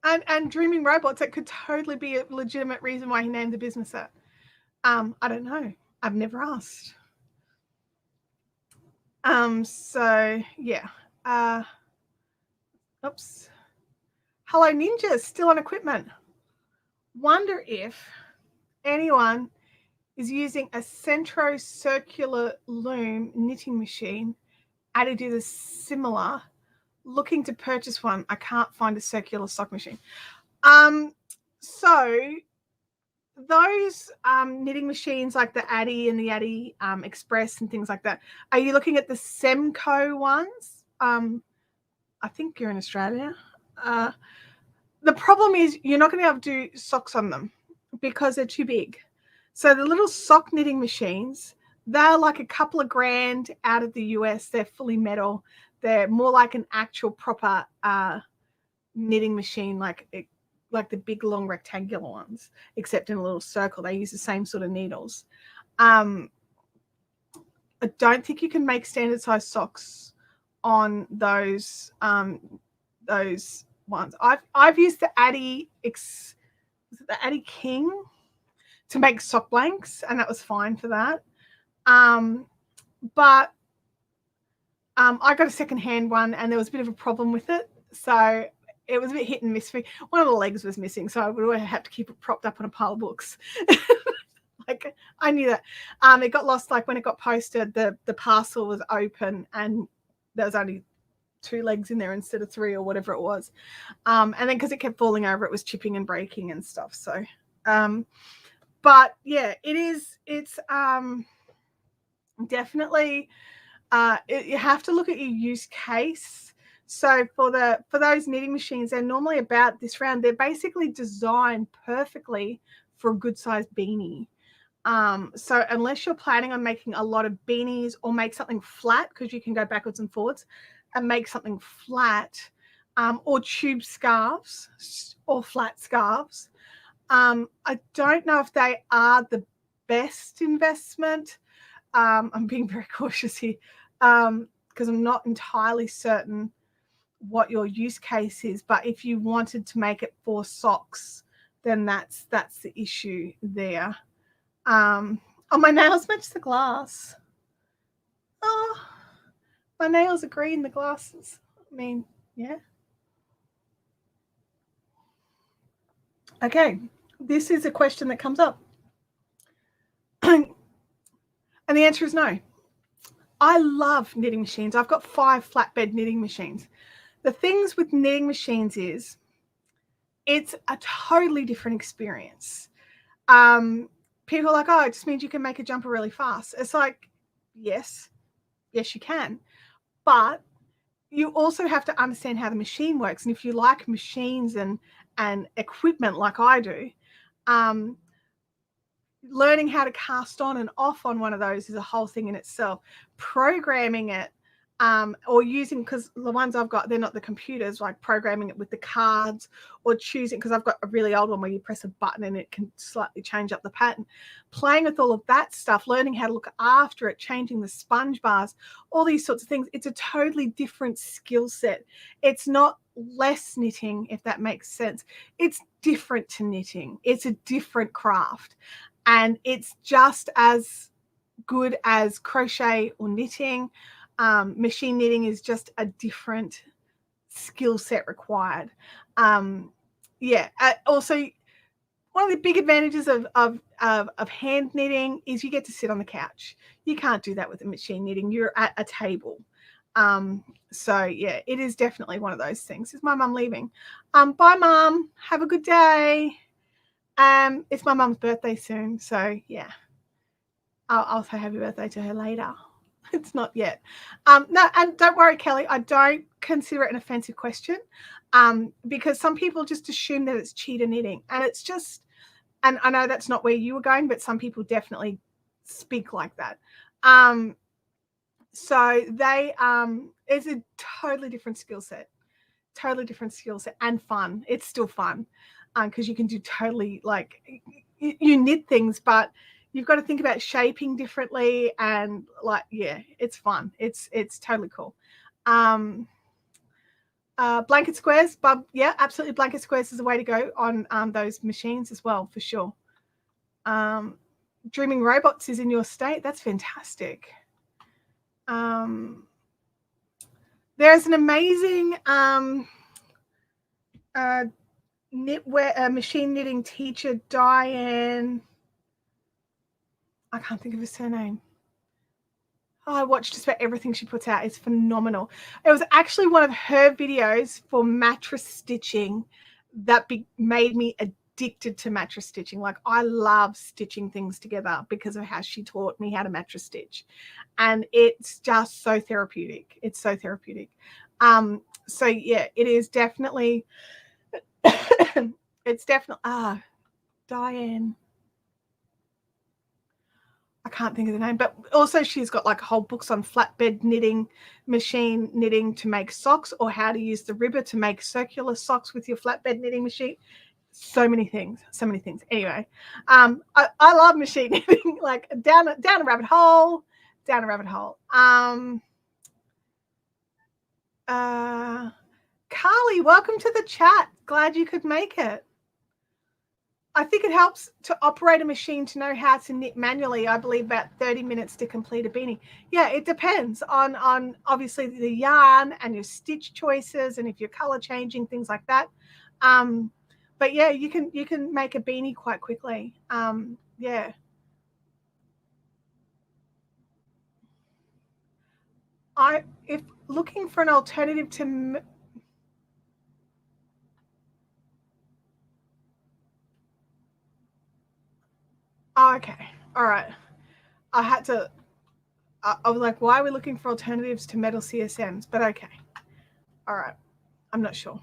And Dreaming Robots, it could totally be a legitimate reason why he named the business that. I don't know. I've never asked. So yeah. Oops. Hello Ninja, still on equipment. Wonder if anyone is using a Centro circular loom knitting machine. Additive is similar. Looking to purchase one. I can't find a circular sock machine. So those knitting machines like the Addy and the Addy Express and things like that, are you looking at the Semco ones? I think you're in Australia. The problem is you're not going to be able to do socks on them because they're too big. So the little sock knitting machines, they're like a couple of grand out of the US. They're fully metal. They're more like an actual proper knitting machine, like the big long rectangular ones, except in a little circle. They use the same sort of needles. I don't think you can make standard size socks on those ones. I've used the Addy King to make sock blanks, and that was fine for that. But I got a secondhand one, and there was a bit of a problem with it, so it was a bit hit and miss for me. One of the legs was missing, so I would have to keep it propped up on a pile of books. Like, I knew that. It got lost, like when it got posted, the parcel was open and there was only 2 legs in there instead of 3 or whatever it was. And then because it kept falling over, it was chipping and breaking and stuff. So, but yeah, it's definitely, you have to look at your use case. So for those knitting machines, they're normally about this round. They're basically designed perfectly for a good sized beanie. So unless you're planning on making a lot of beanies or make something flat, because you can go backwards and forwards and make something flat, or tube scarves or flat scarves, I don't know if they are the best investment. I'm being very cautious here because I'm not entirely certain what your use case is, but if you wanted to make it for socks, then that's the issue there. Oh, my nails match the glass. Oh, my nails are green, the glasses. I mean, yeah. Okay, this is a question that comes up. And the answer is no. I love knitting machines. I've got 5 flatbed knitting machines. The things with knitting machines is it's a totally different experience. People are like, oh, it just means you can make a jumper really fast. It's like, yes, you can. But you also have to understand how the machine works. And if you like machines and equipment like I do, learning how to cast on and off on one of those is a whole thing in itself. Programming it, or using, because the ones I've got, they're not the computers, like programming it with the cards or choosing, because I've got a really old one where you press a button and it can slightly change up the pattern. Playing with all of that stuff, learning how to look after it, changing the sponge bars, all these sorts of things. It's a totally different skill set. It's not less knitting, if that makes sense. It's different to knitting. It's a different craft. And it's just as good as crochet or knitting. Machine knitting is just a different skill set required. Also, one of the big advantages of hand knitting is you get to sit on the couch. You can't do that with a machine knitting. You're at a table. So yeah, it is definitely one of those things. Is my mum leaving? Bye, Mum. Have a good day. It's my mum's birthday soon, so yeah, I'll say happy birthday to her later. It's not yet. No, and don't worry, Kelly, I don't consider it an offensive question, because some people just assume that it's cheater knitting, and it's just, and I know that's not where you were going, but some people definitely speak like that. So they, it's a totally different skill set, and fun. It's still fun. Because you can do totally, like, you knit things, but you've got to think about shaping differently, and like, yeah, it's fun. It's totally cool. Blanket squares, Bub, yeah, absolutely. Blanket squares is the way to go on those machines as well, for sure. Dreaming Robots is in your state. That's fantastic. There's an amazing machine knitting teacher, Diane. I can't think of her surname. Oh, I watch just about everything she puts out. It's phenomenal. It was actually one of her videos for mattress stitching that made me addicted to mattress stitching. Like, I love stitching things together because of how she taught me how to mattress stitch, and it's just so therapeutic. It's so therapeutic. So yeah, it is definitely it's definitely Diane, I can't think of the name, but also she's got like whole books on flatbed knitting, machine knitting to make socks, or how to use the ribber to make circular socks with your flatbed knitting machine. So many things. Anyway, I love machine knitting, like down a rabbit hole. Carly, welcome to the chat. Glad you could make it. I think it helps to operate a machine to know how to knit manually. I believe about 30 minutes to complete a beanie. Yeah, it depends on obviously the yarn and your stitch choices, and if you're color changing, things like that. But yeah, you can make a beanie quite quickly. Yeah. If looking for an alternative to okay, all right. I was like, why are we looking for alternatives to metal CSMs? But okay, all right. I'm not sure.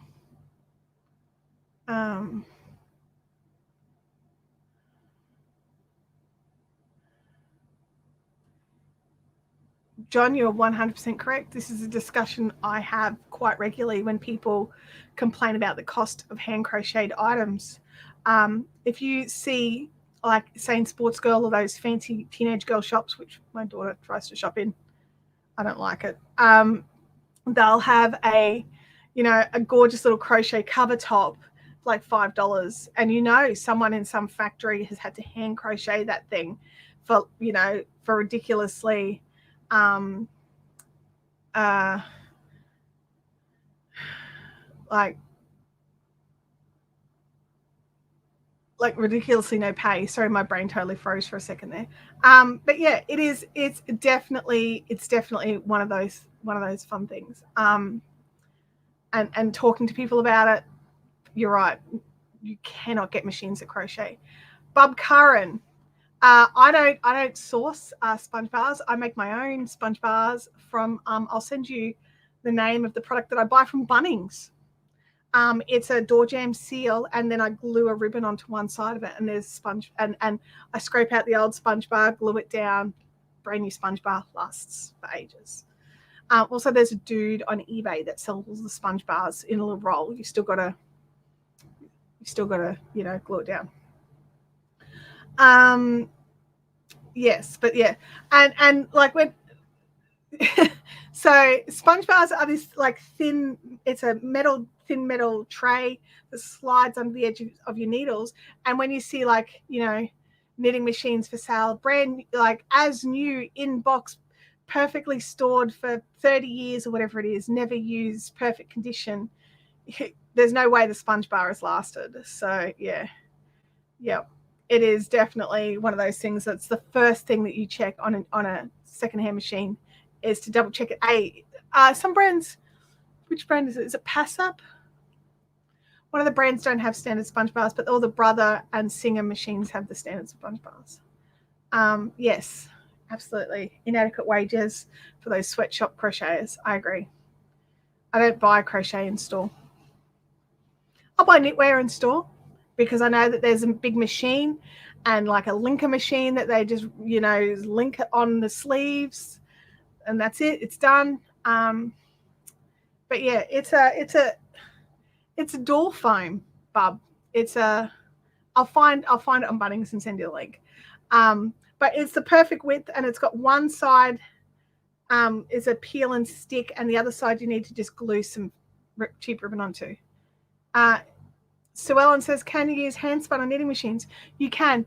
John, you're 100% correct. This is a discussion I have quite regularly when people complain about the cost of hand crocheted items. If you see, like, say in Sports Girl or those fancy teenage girl shops, which my daughter tries to shop in, I don't like it. They'll have a gorgeous little crochet cover top, like $5, and someone in some factory has had to hand crochet that thing for ridiculously like ridiculously no pay. Sorry, my brain totally froze for a second there. But yeah, it's definitely one of those fun things. And talking to people about it, you're right, you cannot get machines that crochet. Bub Curran, I don't source sponge bars. I make my own sponge bars from I'll send you the name of the product that I buy from Bunnings. It's a door jamb seal, and then I glue a ribbon onto one side of it, and there's sponge, and I scrape out the old sponge bar, glue it down, brand new sponge bar, lasts for ages. Also, there's a dude on eBay that sells the sponge bars in a little roll. You still gotta glue it down. Yes, but yeah, and like when so sponge bars are this like thin, it's a thin metal tray that slides under the edge of your needles. And when you see like knitting machines for sale, brand like as new in box, perfectly stored for 30 years or whatever it is, never used, perfect condition, there's no way the sponge bar has lasted. So yeah, it is definitely one of those things that's the first thing that you check on a secondhand machine, is to double check it. Some brands, which brand is it? Is it Pass Up? One of the brands don't have standard sponge bars, but all the Brother and Singer machines have the standard sponge bars. Yes, absolutely. Inadequate wages for those sweatshop crocheters. I agree. I don't buy crochet in store. I'll buy knitwear in store because I know that there's a big machine and like a linker machine that they just, link it on the sleeves, and that's it. It's done. But yeah, it's a door foam, bub. I'll find it on Bunnings and send you a link. But it's the perfect width, and it's got one side is a peel and stick, and the other side you need to just glue some cheap ribbon onto. Sue Ellen says, can you use hand spun on knitting machines? You can.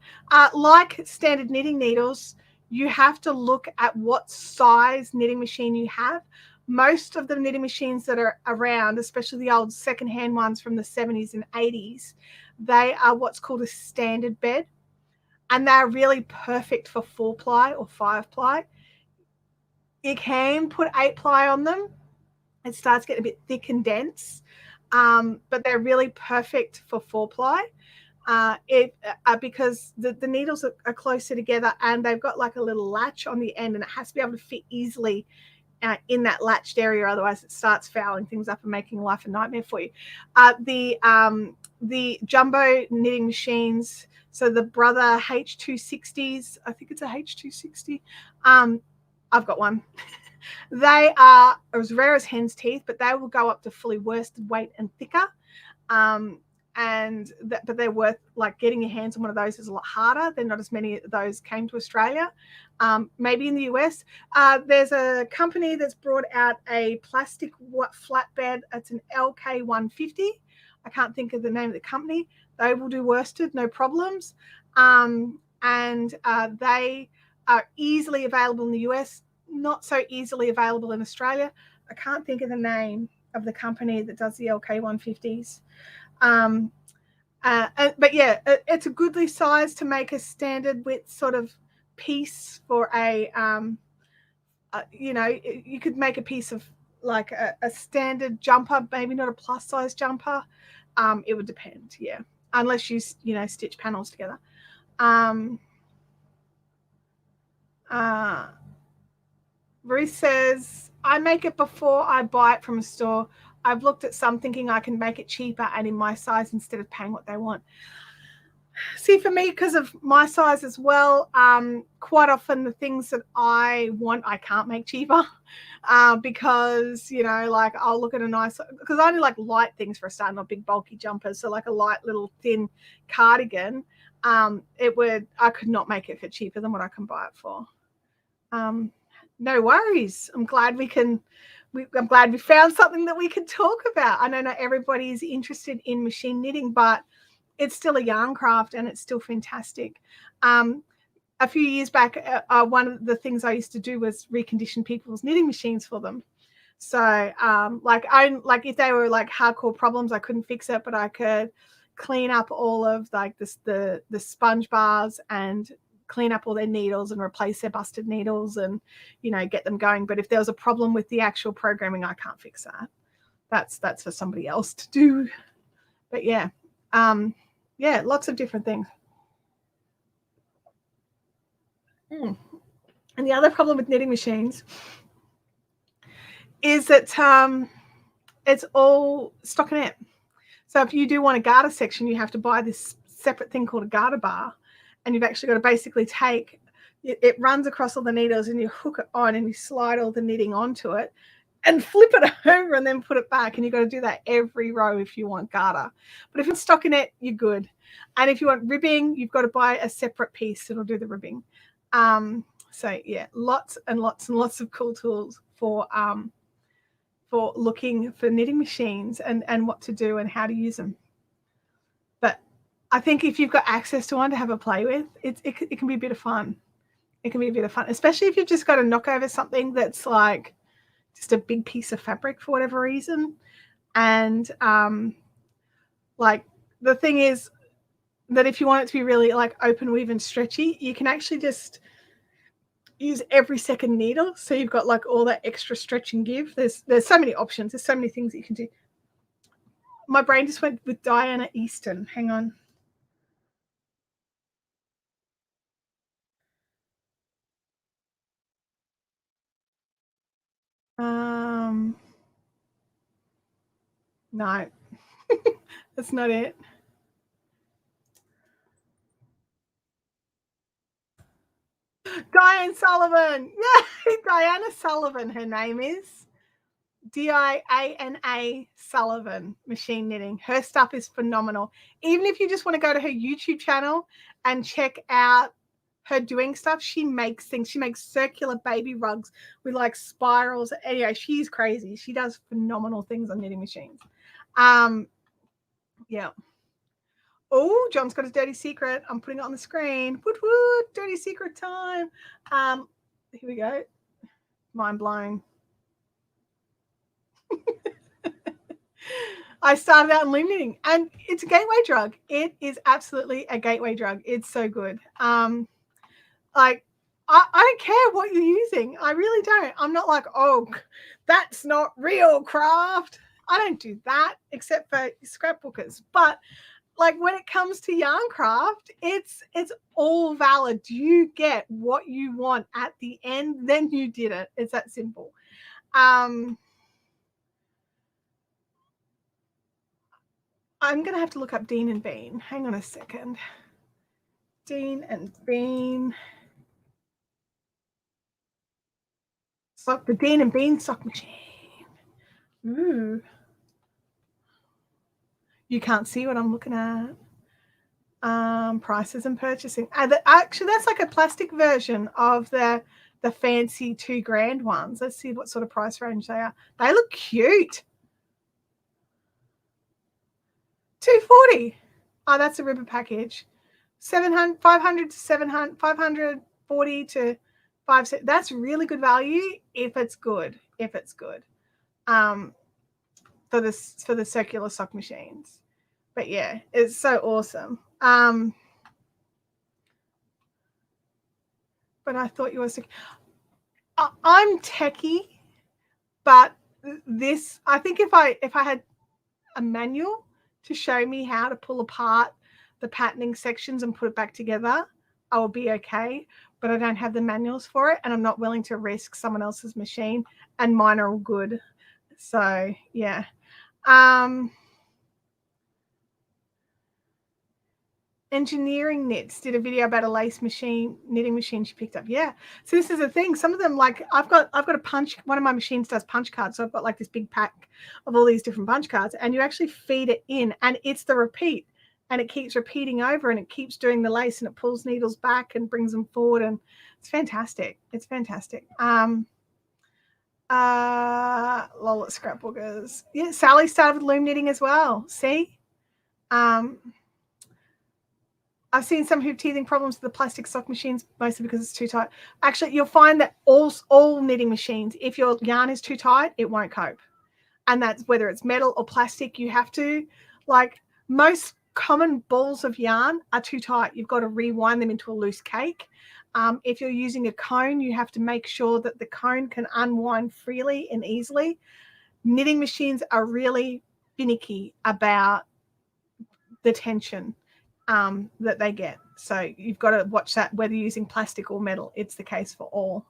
Like standard knitting needles, you have to look at what size knitting machine you have. Most of the knitting machines that are around, especially the old secondhand ones from the 70s and 80s, they are what's called a standard bed, and they're really perfect for 4-ply or 5-ply. You can put 8-ply on them. It starts getting a bit thick and dense, but they're really perfect for 4-ply. Because the needles are closer together, and they've got like a little latch on the end, and it has to be able to fit easily in that latched area, otherwise it starts fouling things up and making life a nightmare for you. The jumbo knitting machines, so the Brother H260s, I think it's a H260. I've got one. They are as rare as hen's teeth, but they will go up to fully worsted weight and thicker. But they're worth, like, getting your hands on one of those is a lot harder. They're not as many of those came to Australia. Maybe in the US. There's a company that's brought out a plastic flatbed. It's an LK150. I can't think of the name of the company. They will do worsted, no problems. They are easily available in the US, not so easily available in Australia. I can't think of the name of the company that does the LK150s. But yeah, it's a goodly size to make a standard width sort of piece for a, you could make a piece of like a standard jumper, maybe not a plus size jumper. It would depend, yeah, unless you stitch panels together. Ruth says, I make it before I buy it from a store. I've looked at some thinking I can make it cheaper and in my size instead of paying what they want. See, for me, because of my size as well, quite often the things that I want, I can't make cheaper because, like I'll look at a nice, because I only like light things for a start, not big bulky jumpers. So like a light little thin cardigan, I could not make it for cheaper than what I can buy it for. No worries. I'm glad we found something that we can talk about. I know not everybody is interested in machine knitting, but it's still a yarn craft and it's still fantastic. A few years back, one of the things I used to do was recondition people's knitting machines for them. So like if they were like hardcore problems, I couldn't fix it, but I could clean up all of like the sponge bars and clean up all their needles and replace their busted needles and get them going. But if there was a problem with the actual programming, I can't fix that. That's for somebody else to do. But yeah, lots of different things. And the other problem with knitting machines is that it's all stockinette. So if you do want a garter section, you have to buy this separate thing called a garter bar. And you've actually got to basically take it runs across all the needles and you hook it on and you slide all the knitting onto it and flip it over and then put it back. And you've got to do that every row if you want garter. But if it's stockinette, you're good. And if you want ribbing, you've got to buy a separate piece that'll do the ribbing. So yeah, lots and lots and lots of cool tools for looking for knitting machines and what to do and how to use them. But I think if you've got access to one to have a play with, it can be a bit of fun. It can be a bit of fun, especially if you've just got to knock over something that's like just a big piece of fabric for whatever reason. And like the thing is that if you want it to be really like open weave and stretchy, you can actually just use every second needle. So you've got like all that extra stretch and give. There's so many options. There's so many things that you can do. My brain just went with Diana Easton. Hang on. No, that's not it. Diane Sullivan. Yeah, Diana Sullivan, her name is. Diana Sullivan, machine knitting. Her stuff is phenomenal. Even if you just want to go to her YouTube channel and check out her doing stuff, she makes things. She makes circular baby rugs with like spirals. Anyway, she's crazy. She does phenomenal things on knitting machines. Yeah. Oh, John's got his dirty secret. I'm putting it on the screen. Woot woot, dirty secret time. Here we go. Mind blown. I started out in loom knitting and it's a gateway drug. It is absolutely a gateway drug. It's so good. Like I don't care what you're using. I really don't. I'm not like, oh, that's not real craft. I don't do that except for scrapbookers. But like when it comes to yarn craft, it's all valid. You get what you want at the end, then you did it. It's that simple. I'm gonna have to look up Dean and Bean. Hang on a second. Dean and Bean. The Dean and Bean sock machine. Ooh. You can't see what I'm looking at. Prices and purchasing. Actually, that's like a plastic version of the fancy $2,000 ones. Let's see what sort of price range they are. They look cute. $240. Oh, that's a ribbon package. 500 to 700, 540 to 570. That's really good value if it's good. If it's good. For the circular sock machines. But yeah, it's so awesome. But I thought you were sick. I'm techie, but this, I think if I had a manual to show me how to pull apart the patterning sections and put it back together, I will be okay. But I don't have the manuals for it, and I'm not willing to risk someone else's machine, and mine are all good. So yeah. Engineering Knits did a video about a lace knitting machine she picked up. Yeah. So this is the thing. Some of them, like I've got a punch. One of my machines does punch cards. So I've got like this big pack of all these different punch cards, and you actually feed it in, and it's the repeat, and it keeps repeating over, and it keeps doing the lace, and it pulls needles back and brings them forward, and it's fantastic. It's fantastic. Lola Scrapbookers. Yeah, Sally started with loom knitting as well. See? I've seen some who have teething problems with the plastic sock machines, mostly because it's too tight. Actually, you'll find that all knitting machines, if your yarn is too tight, it won't cope. And that's whether it's metal or plastic. You have to, like most common balls of yarn are too tight. You've got to rewind them into a loose cake. If you're using a cone, you have to make sure that the cone can unwind freely and easily. Knitting machines are really finicky about the tension that they get. So you've got to watch that, whether you're using plastic or metal. It's the case for all.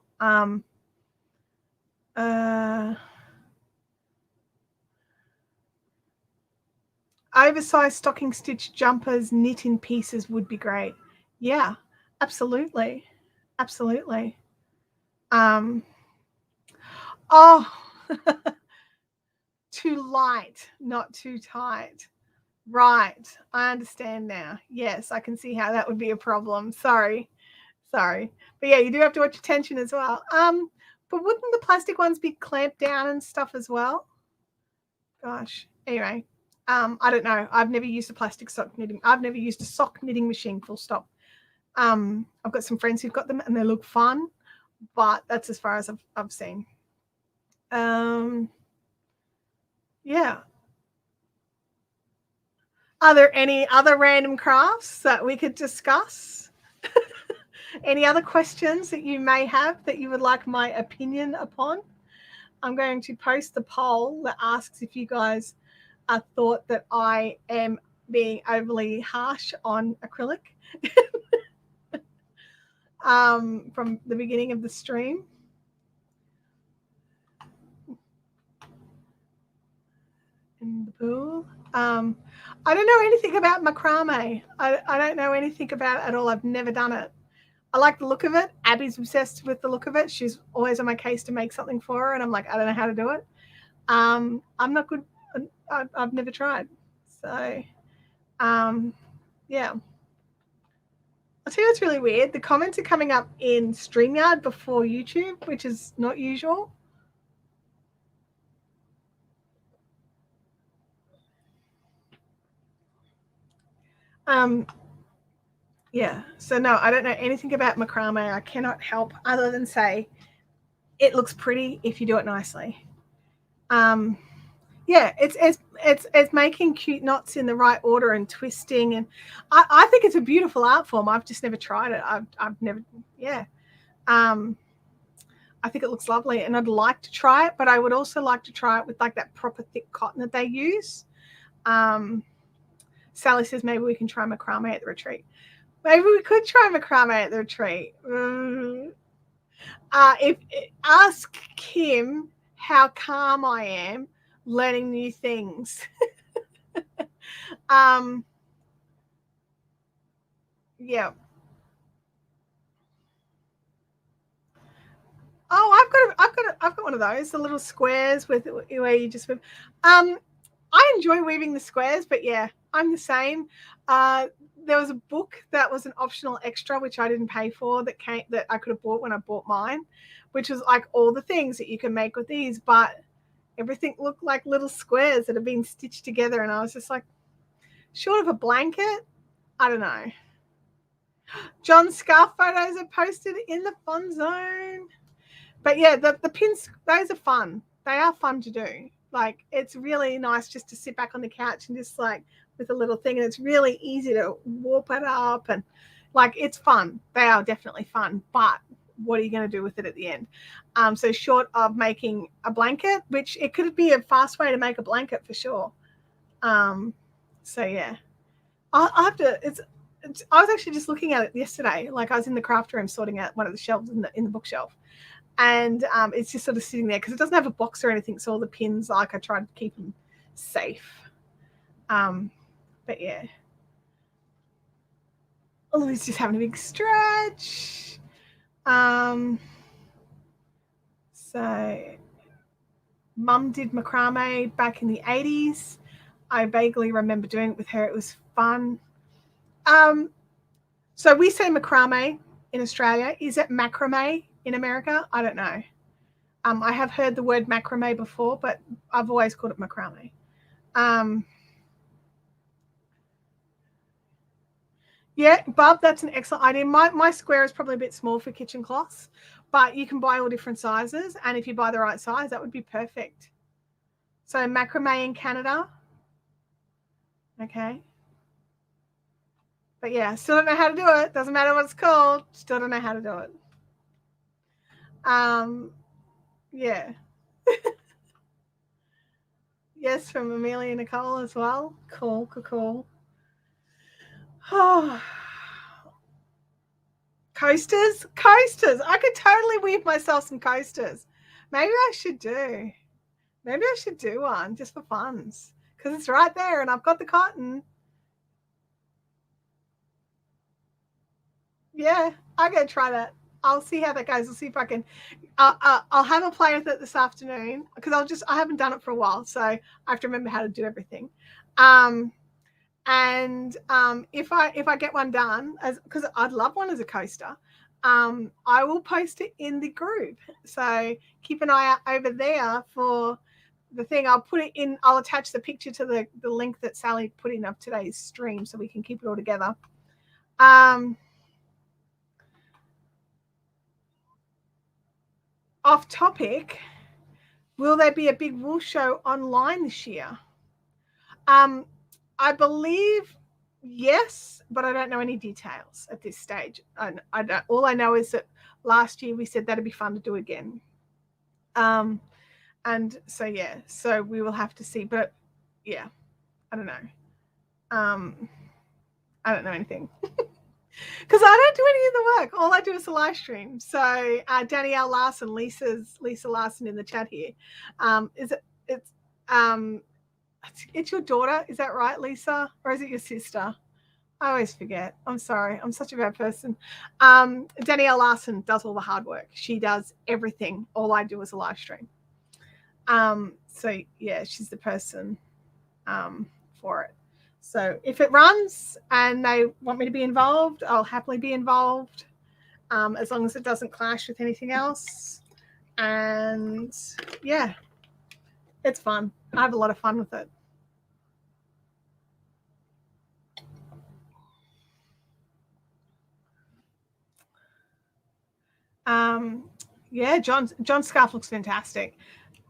Oversized stocking stitch jumpers knit in pieces would be great. Yeah, absolutely. Absolutely. Oh, too light, not too tight. Right. I understand now. Yes, I can see how that would be a problem. Sorry. But yeah, you do have to watch your tension as well. But wouldn't the plastic ones be clamped down and stuff as well? Gosh. Anyway, I don't know. I've never used a plastic sock knitting. I've never used a sock knitting machine, full stop. I've got some friends who've got them and they look fun, but that's as far as I've seen. Yeah. Are there any other random crafts that we could discuss? Any other questions that you may have that you would like my opinion upon? I'm going to post the poll that asks if you guys thought that I am being overly harsh on acrylic from the beginning of the stream. In the pool. I don't know anything about macrame. I don't know anything about it at all. I've never done it. I like the look of it. Abby's obsessed with the look of it. She's always on my case to make something for her, and I'm like, I don't know how to do it. I'm not good. I've never tried. So, yeah. I'll tell you what's really weird. The comments are coming up in StreamYard before YouTube, which is not usual. Yeah, so no, I don't know anything about macrame. I cannot help other than say it looks pretty if you do it nicely. Yeah, it's making cute knots in the right order and twisting, and I think it's a beautiful art form. I've just never tried it. I've never, yeah. I think it looks lovely, and I'd like to try it, but I would also like to try it with like that proper thick cotton that they use. Sally says maybe we can try macrame at the retreat. Maybe we could try macrame at the retreat. If ask Kim how calm I am learning new things. Yeah. Oh, I've got one of those, the little squares with where you just I enjoy weaving the squares, but yeah, I'm the same. There was a book that was an optional extra, which I didn't pay for, that I could have bought when I bought mine, which was like all the things that you can make with these, but everything looked like little squares that have been stitched together, and I was just like, short of a blanket, I don't know. John's scarf photos are posted in the fun zone. But yeah, the pins, those are fun. They are fun to do. Like, it's really nice just to sit back on the couch and just like with a little thing, and it's really easy to warp it up, and like, it's fun. They are definitely fun, but what are you going to do with it at the end? So short of making a blanket, which it could be a fast way to make a blanket for sure. So yeah, I have to, I was actually just looking at it yesterday. Like, I was in the craft room sorting out one of the shelves in the bookshelf, and it's just sort of sitting there because it doesn't have a box or anything, so all the pins, like, I tried to keep them safe. But yeah, Louis just having a big stretch. So Mum did macrame back in the 80s. I vaguely remember doing it with her. It was fun. So we say macrame in Australia. Is it macrame in America? I don't know. I have heard the word macrame before, but I've always called it macrame. Yeah, Bob, that's an excellent idea. My square is probably a bit small for kitchen cloths, but you can buy all different sizes, and if you buy the right size, that would be perfect. So macrame in Canada. Okay. But yeah, still don't know how to do it. Doesn't matter what it's called. Still don't know how to do it. Yeah. Yes, from Amelia Nicole as well. Cool. Oh. Coasters. I could totally weave myself some coasters. Maybe I should do one just for funs, because it's right there and I've got the cotton. Yeah, I'm going to try that. I'll see how that goes. I'll see if I can. I'll have a play with it this afternoon, because I haven't done it for a while, so I have to remember how to do everything. If I get one done, because I'd love one as a coaster, I will post it in the group. So keep an eye out over there for the thing. I'll attach the picture to the link that Sally put in of today's stream, so we can keep it all together. Off topic, will there be a big wool show online this year? I believe yes, but I don't know any details at this stage. All I know is that last year we said that'd be fun to do again. And so yeah, so we will have to see. But yeah, I don't know. I don't know anything. Because I don't do any of the work. All I do is the live stream. So Danielle Larson, Lisa Larson in the chat here. It's your daughter, is that right, Lisa? Or is it your sister? I always forget. I'm sorry. I'm such a bad person. Danielle Larson does all the hard work. She does everything. All I do is a live stream. So yeah, she's the person for it. So if it runs and they want me to be involved, I'll happily be involved, as long as it doesn't clash with anything else. And yeah, it's fun. I have a lot of fun with it. Yeah, John's scarf looks fantastic.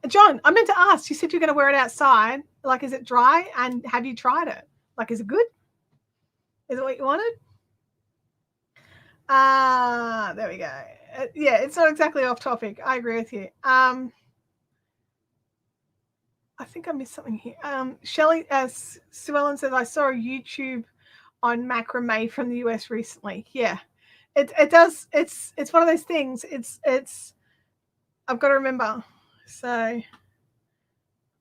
John, I meant to ask, you said you're going to wear it outside. Like, is it dry? And have you tried it? Like, is it good? Is it what you wanted? There we go. Yeah, it's not exactly off topic. I agree with you. I think I missed something here. Shelley, Sue Ellen says, I saw a YouTube on macrame from the US recently. Yeah, it does. It's one of those things. It's I've got to remember. So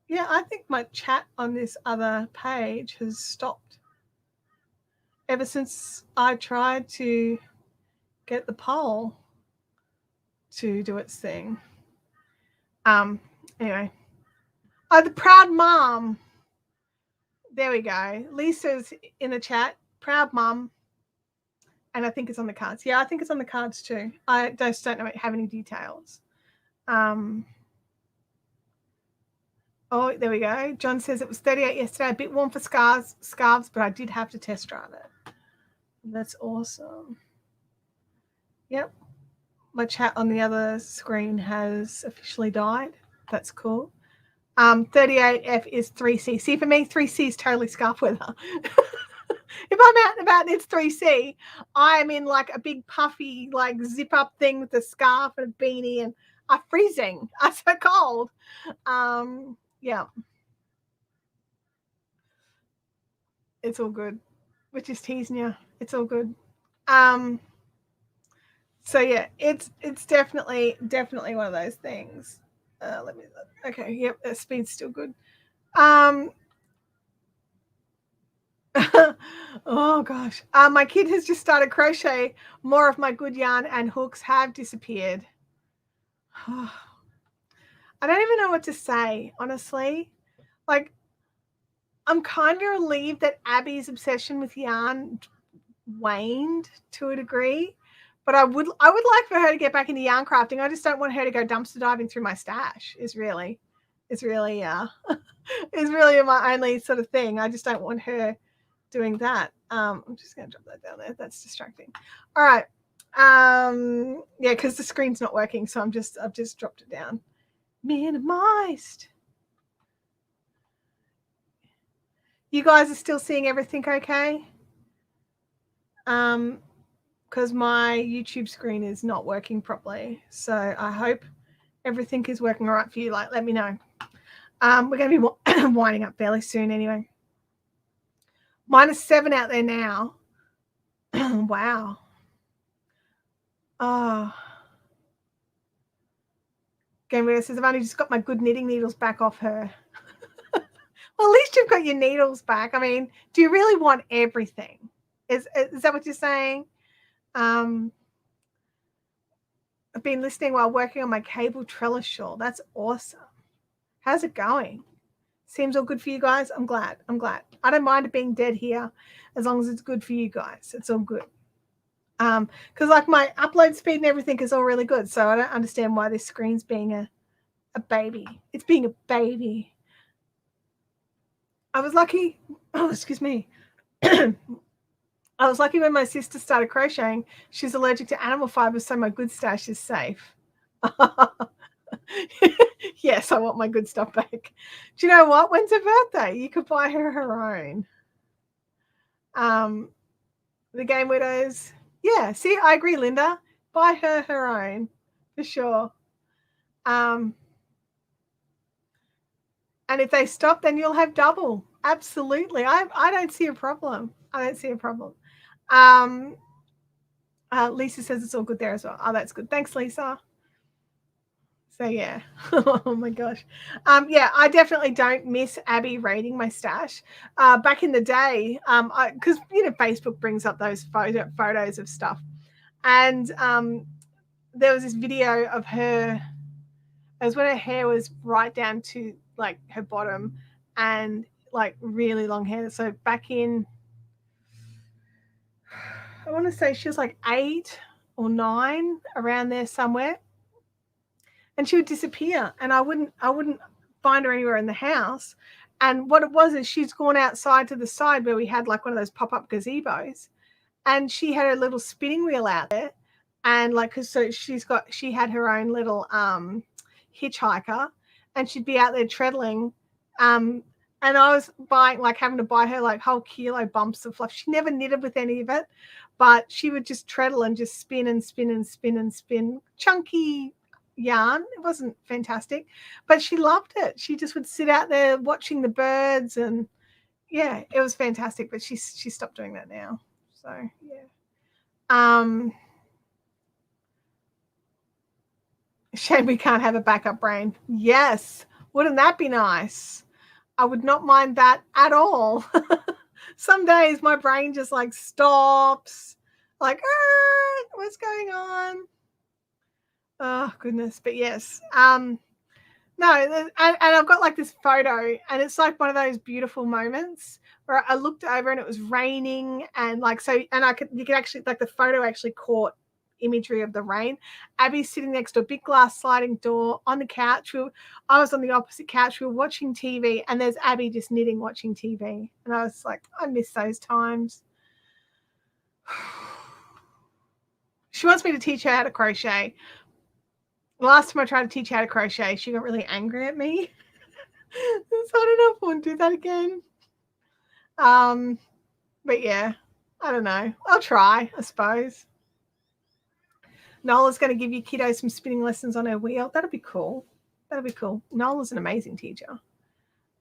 yeah, I think my chat on this other page has stopped ever since I tried to get the poll to do its thing. Anyway. Oh, the proud mom. There we go. Lisa's in the chat. Proud mom. And I think it's on the cards. Yeah, I think it's on the cards too. I just don't have any details. Oh, there we go. John says it was 38 yesterday. A bit warm for scarves, but I did have to test drive it. That's awesome. Yep. My chat on the other screen has officially died. That's cool. 38F is 3C. See, for me, 3C is totally scarf weather. If I'm out and about and it's 3C, I am in like a big puffy like zip up thing with a scarf and a beanie, and I'm freezing. I'm so cold. Yeah. It's all good. We're just teasing you. It's all good. So yeah, it's definitely one of those things. Let me look. Okay, yep, the speed's still good. Oh gosh. My kid has just started crochet. More of my good yarn and hooks have disappeared. I don't even know what to say, honestly. Like, I'm kind of relieved that Abby's obsession with yarn waned to a degree, but I would like for her to get back into yarn crafting. I just don't want her to go dumpster diving through my stash. It's really is really my only sort of thing. I just don't want her doing that. I'm just going to drop that down there. That's distracting. All right. Yeah, because the screen's not working, so I've just dropped it down. Minimized. You guys are still seeing everything okay? Because my YouTube screen is not working properly. So I hope everything is working all right for you. Like, let me know. We're going to be winding up fairly soon anyway. -7 out there now. Wow. Oh. Game Reader says, I've only just got my good knitting needles back off her. Well, at least you've got your needles back. I mean, do you really want everything? Is that what you're saying? I've been listening while working on my cable trellis shawl. That's awesome. How's it going? Seems all good for you guys? I'm glad. I don't mind it being dead here as long as it's good for you guys. It's all good. Because like my upload speed and everything is all really good. So I don't understand why this screen's being a baby. It's being a baby. I was lucky. Oh, excuse me. I was lucky when my sister started crocheting. She's allergic to animal fibers, so my good stash is safe. Yes, I want my good stuff back. Do you know what? When's her birthday? You could buy her own. The Game Widows. Yeah, see, I agree, Linda. Buy her own for sure. And if they stop, then you'll have double. Absolutely. I don't see a problem. Lisa says it's all good there as well. Oh, that's good. Thanks, Lisa. So yeah. Oh my gosh. Yeah, I definitely don't miss Abby raiding my stash. Back in the day, because Facebook brings up those photos of stuff, and there was this video of her. It was when her hair was right down to like her bottom, and like really long hair. So back in, I want to say she was like 8 or 9, around there somewhere. And she would disappear, and I wouldn't find her anywhere in the house. And what it was is she's gone outside to the side where we had like one of those pop-up gazebos, and she had a little spinning wheel out there, and like, so she had her own little hitchhiker, and she'd be out there treadling, and I was having to buy her like whole kilo bumps of fluff. She never knitted with any of it, but she would just treadle and just spin and spin and spin and spin chunky yarn. It wasn't fantastic, but she loved it. She just would sit out there watching the birds, and yeah, it was fantastic. But she stopped doing that now. So yeah. Shame we can't have a backup brain. Yes, wouldn't that be nice? I would not mind that at all. Some days my brain just like stops, like, what's going on? Oh goodness, but yes. No, and I've got like this photo, and it's like one of those beautiful moments where I looked over and it was raining, and like so, and you could actually like the photo actually caught imagery of the rain. Abby's sitting next to a big glass sliding door on the couch. I was on the opposite couch. We were watching TV, and there's Abby just knitting, watching TV, and I was like, I miss those times. She wants me to teach her how to crochet. Last time I tried to teach her how to crochet, she got really angry at me. So I don't know if I want to do that again. But yeah, I don't know. I'll try, I suppose. Nola's going to give you kiddos some spinning lessons on her wheel. That'll be cool. That'll be cool. Nola's an amazing teacher.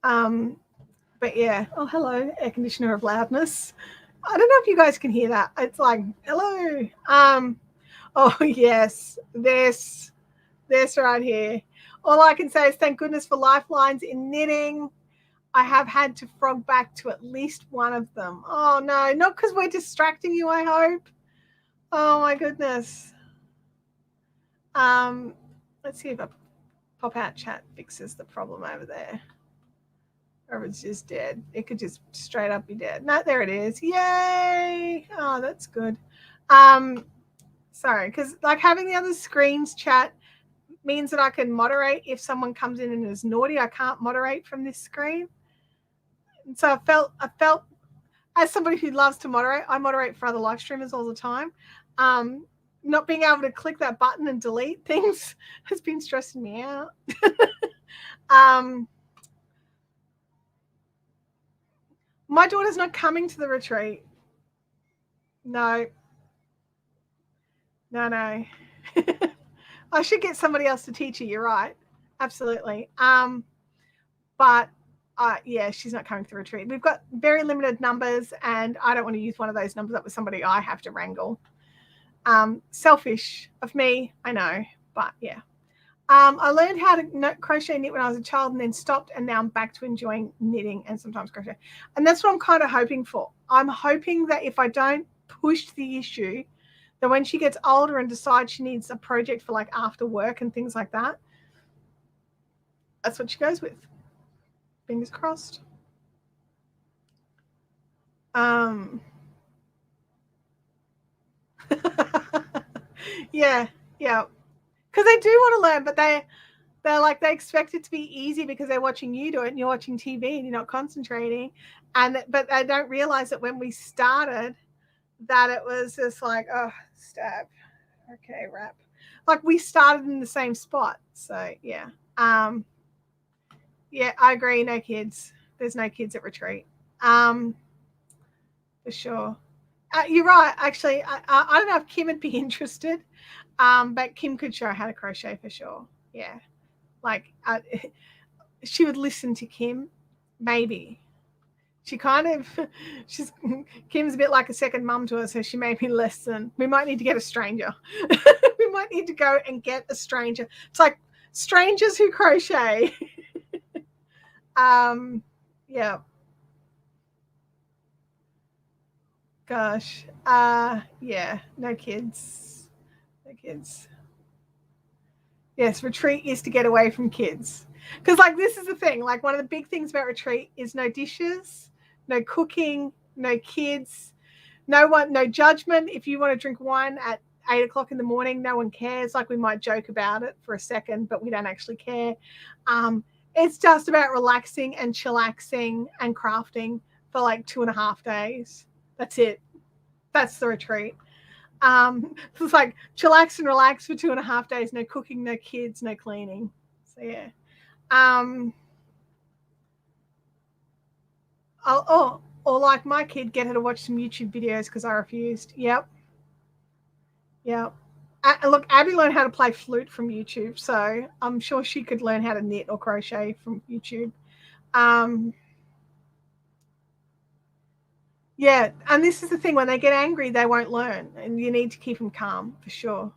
But yeah. Oh, hello, air conditioner of loudness. I don't know if you guys can hear that. It's like, hello. Oh yes, this right here. All I can say is thank goodness for lifelines in knitting. I have had to frog back to at least one of them. Oh no, not because we're distracting you, I hope. Oh my goodness. Let's see if a pop out chat fixes the problem over there. Or it's just dead. It could just straight up be dead. No, there it is. Yay! Oh, that's good. Sorry, because like having the other screens chat means that I can moderate if someone comes in and is naughty. I can't moderate from this screen. And so I felt as somebody who loves to moderate, I moderate for other live streamers all the time. Not being able to click that button and delete things has been stressing me out. My daughter's not coming to the retreat. No. I should get somebody else to teach her. You're right. Absolutely. But yeah, she's not coming to the retreat. We've got very limited numbers, and I don't want to use one of those numbers up with somebody I have to wrangle. Selfish of me, I know, but yeah. I learned how to crochet knit when I was a child and then stopped, and now I'm back to enjoying knitting and sometimes crochet. And that's what I'm kind of hoping for. I'm hoping that if I don't push the issue, that when she gets older and decides she needs a project for like after work and things like that, that's what she goes with. Fingers crossed. Yeah. Because they do want to learn, but they're like, they expect it to be easy because they're watching you do it and you're watching TV and you're not concentrating. But they don't realize that when we started, that it was just like, oh, stab. Okay, wrap. Like we started in the same spot. So yeah. Yeah, I agree. No kids. There's no kids at retreat. For sure. You're right. Actually, I don't know if Kim would be interested, but Kim could show how to crochet for sure. Yeah. Like she would listen to Kim, maybe. Kim's a bit like a second mum to us, so she may be listen. We might need to get a stranger. We might need to go and get a stranger. It's like strangers who crochet. Yeah. Gosh. Yeah, no kids. No kids. Yes, retreat is to get away from kids. Because like this is the thing, like one of the big things about retreat is no dishes, no cooking, no kids, no judgment. If you want to drink wine at 8 o'clock in the morning, no one cares. Like we might joke about it for a second, but we don't actually care. It's just about relaxing and chillaxing and crafting for like 2.5 days. That's it. That's the retreat. It's like chillax and relax for 2.5 days. No cooking, no kids, no cleaning. So yeah. Or like my kid, get her to watch some YouTube videos because I refused. Yep. Look, Abby learned how to play flute from YouTube, so I'm sure she could learn how to knit or crochet from YouTube. Yeah, and this is the thing, when they get angry, they won't learn, and you need to keep them calm for sure.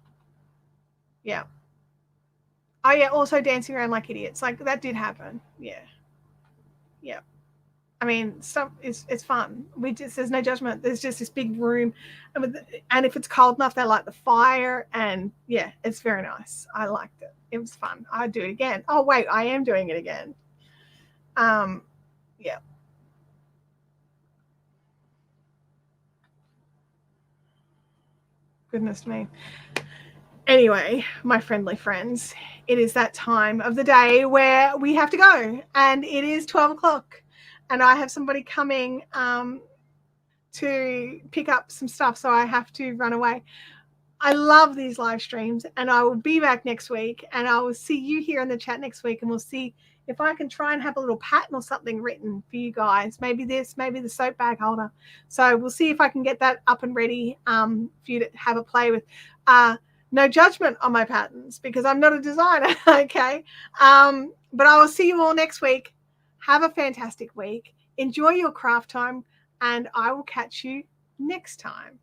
Yeah. Oh yeah, also dancing around like idiots. Like that did happen. Yeah. Yeah. I mean, stuff it's fun. There's no judgment. There's just this big room, and if it's cold enough, they light the fire, and yeah, it's very nice. I liked it. It was fun. I'd do it again. Oh wait, I am doing it again. Yeah. Goodness me. Anyway, my friendly friends, it is that time of the day where we have to go, and it is 12 o'clock, and I have somebody coming to pick up some stuff, so I have to run away. I love these live streams, and I will be back next week, and I will see you here in the chat next week, and we'll see if I can try and have a little pattern or something written for you guys. Maybe this, maybe the soap bag holder. So we'll see if I can get that up and ready for you to have a play with. No judgment on my patterns because I'm not a designer, okay? But I will see you all next week. Have a fantastic week. Enjoy your craft time, and I will catch you next time.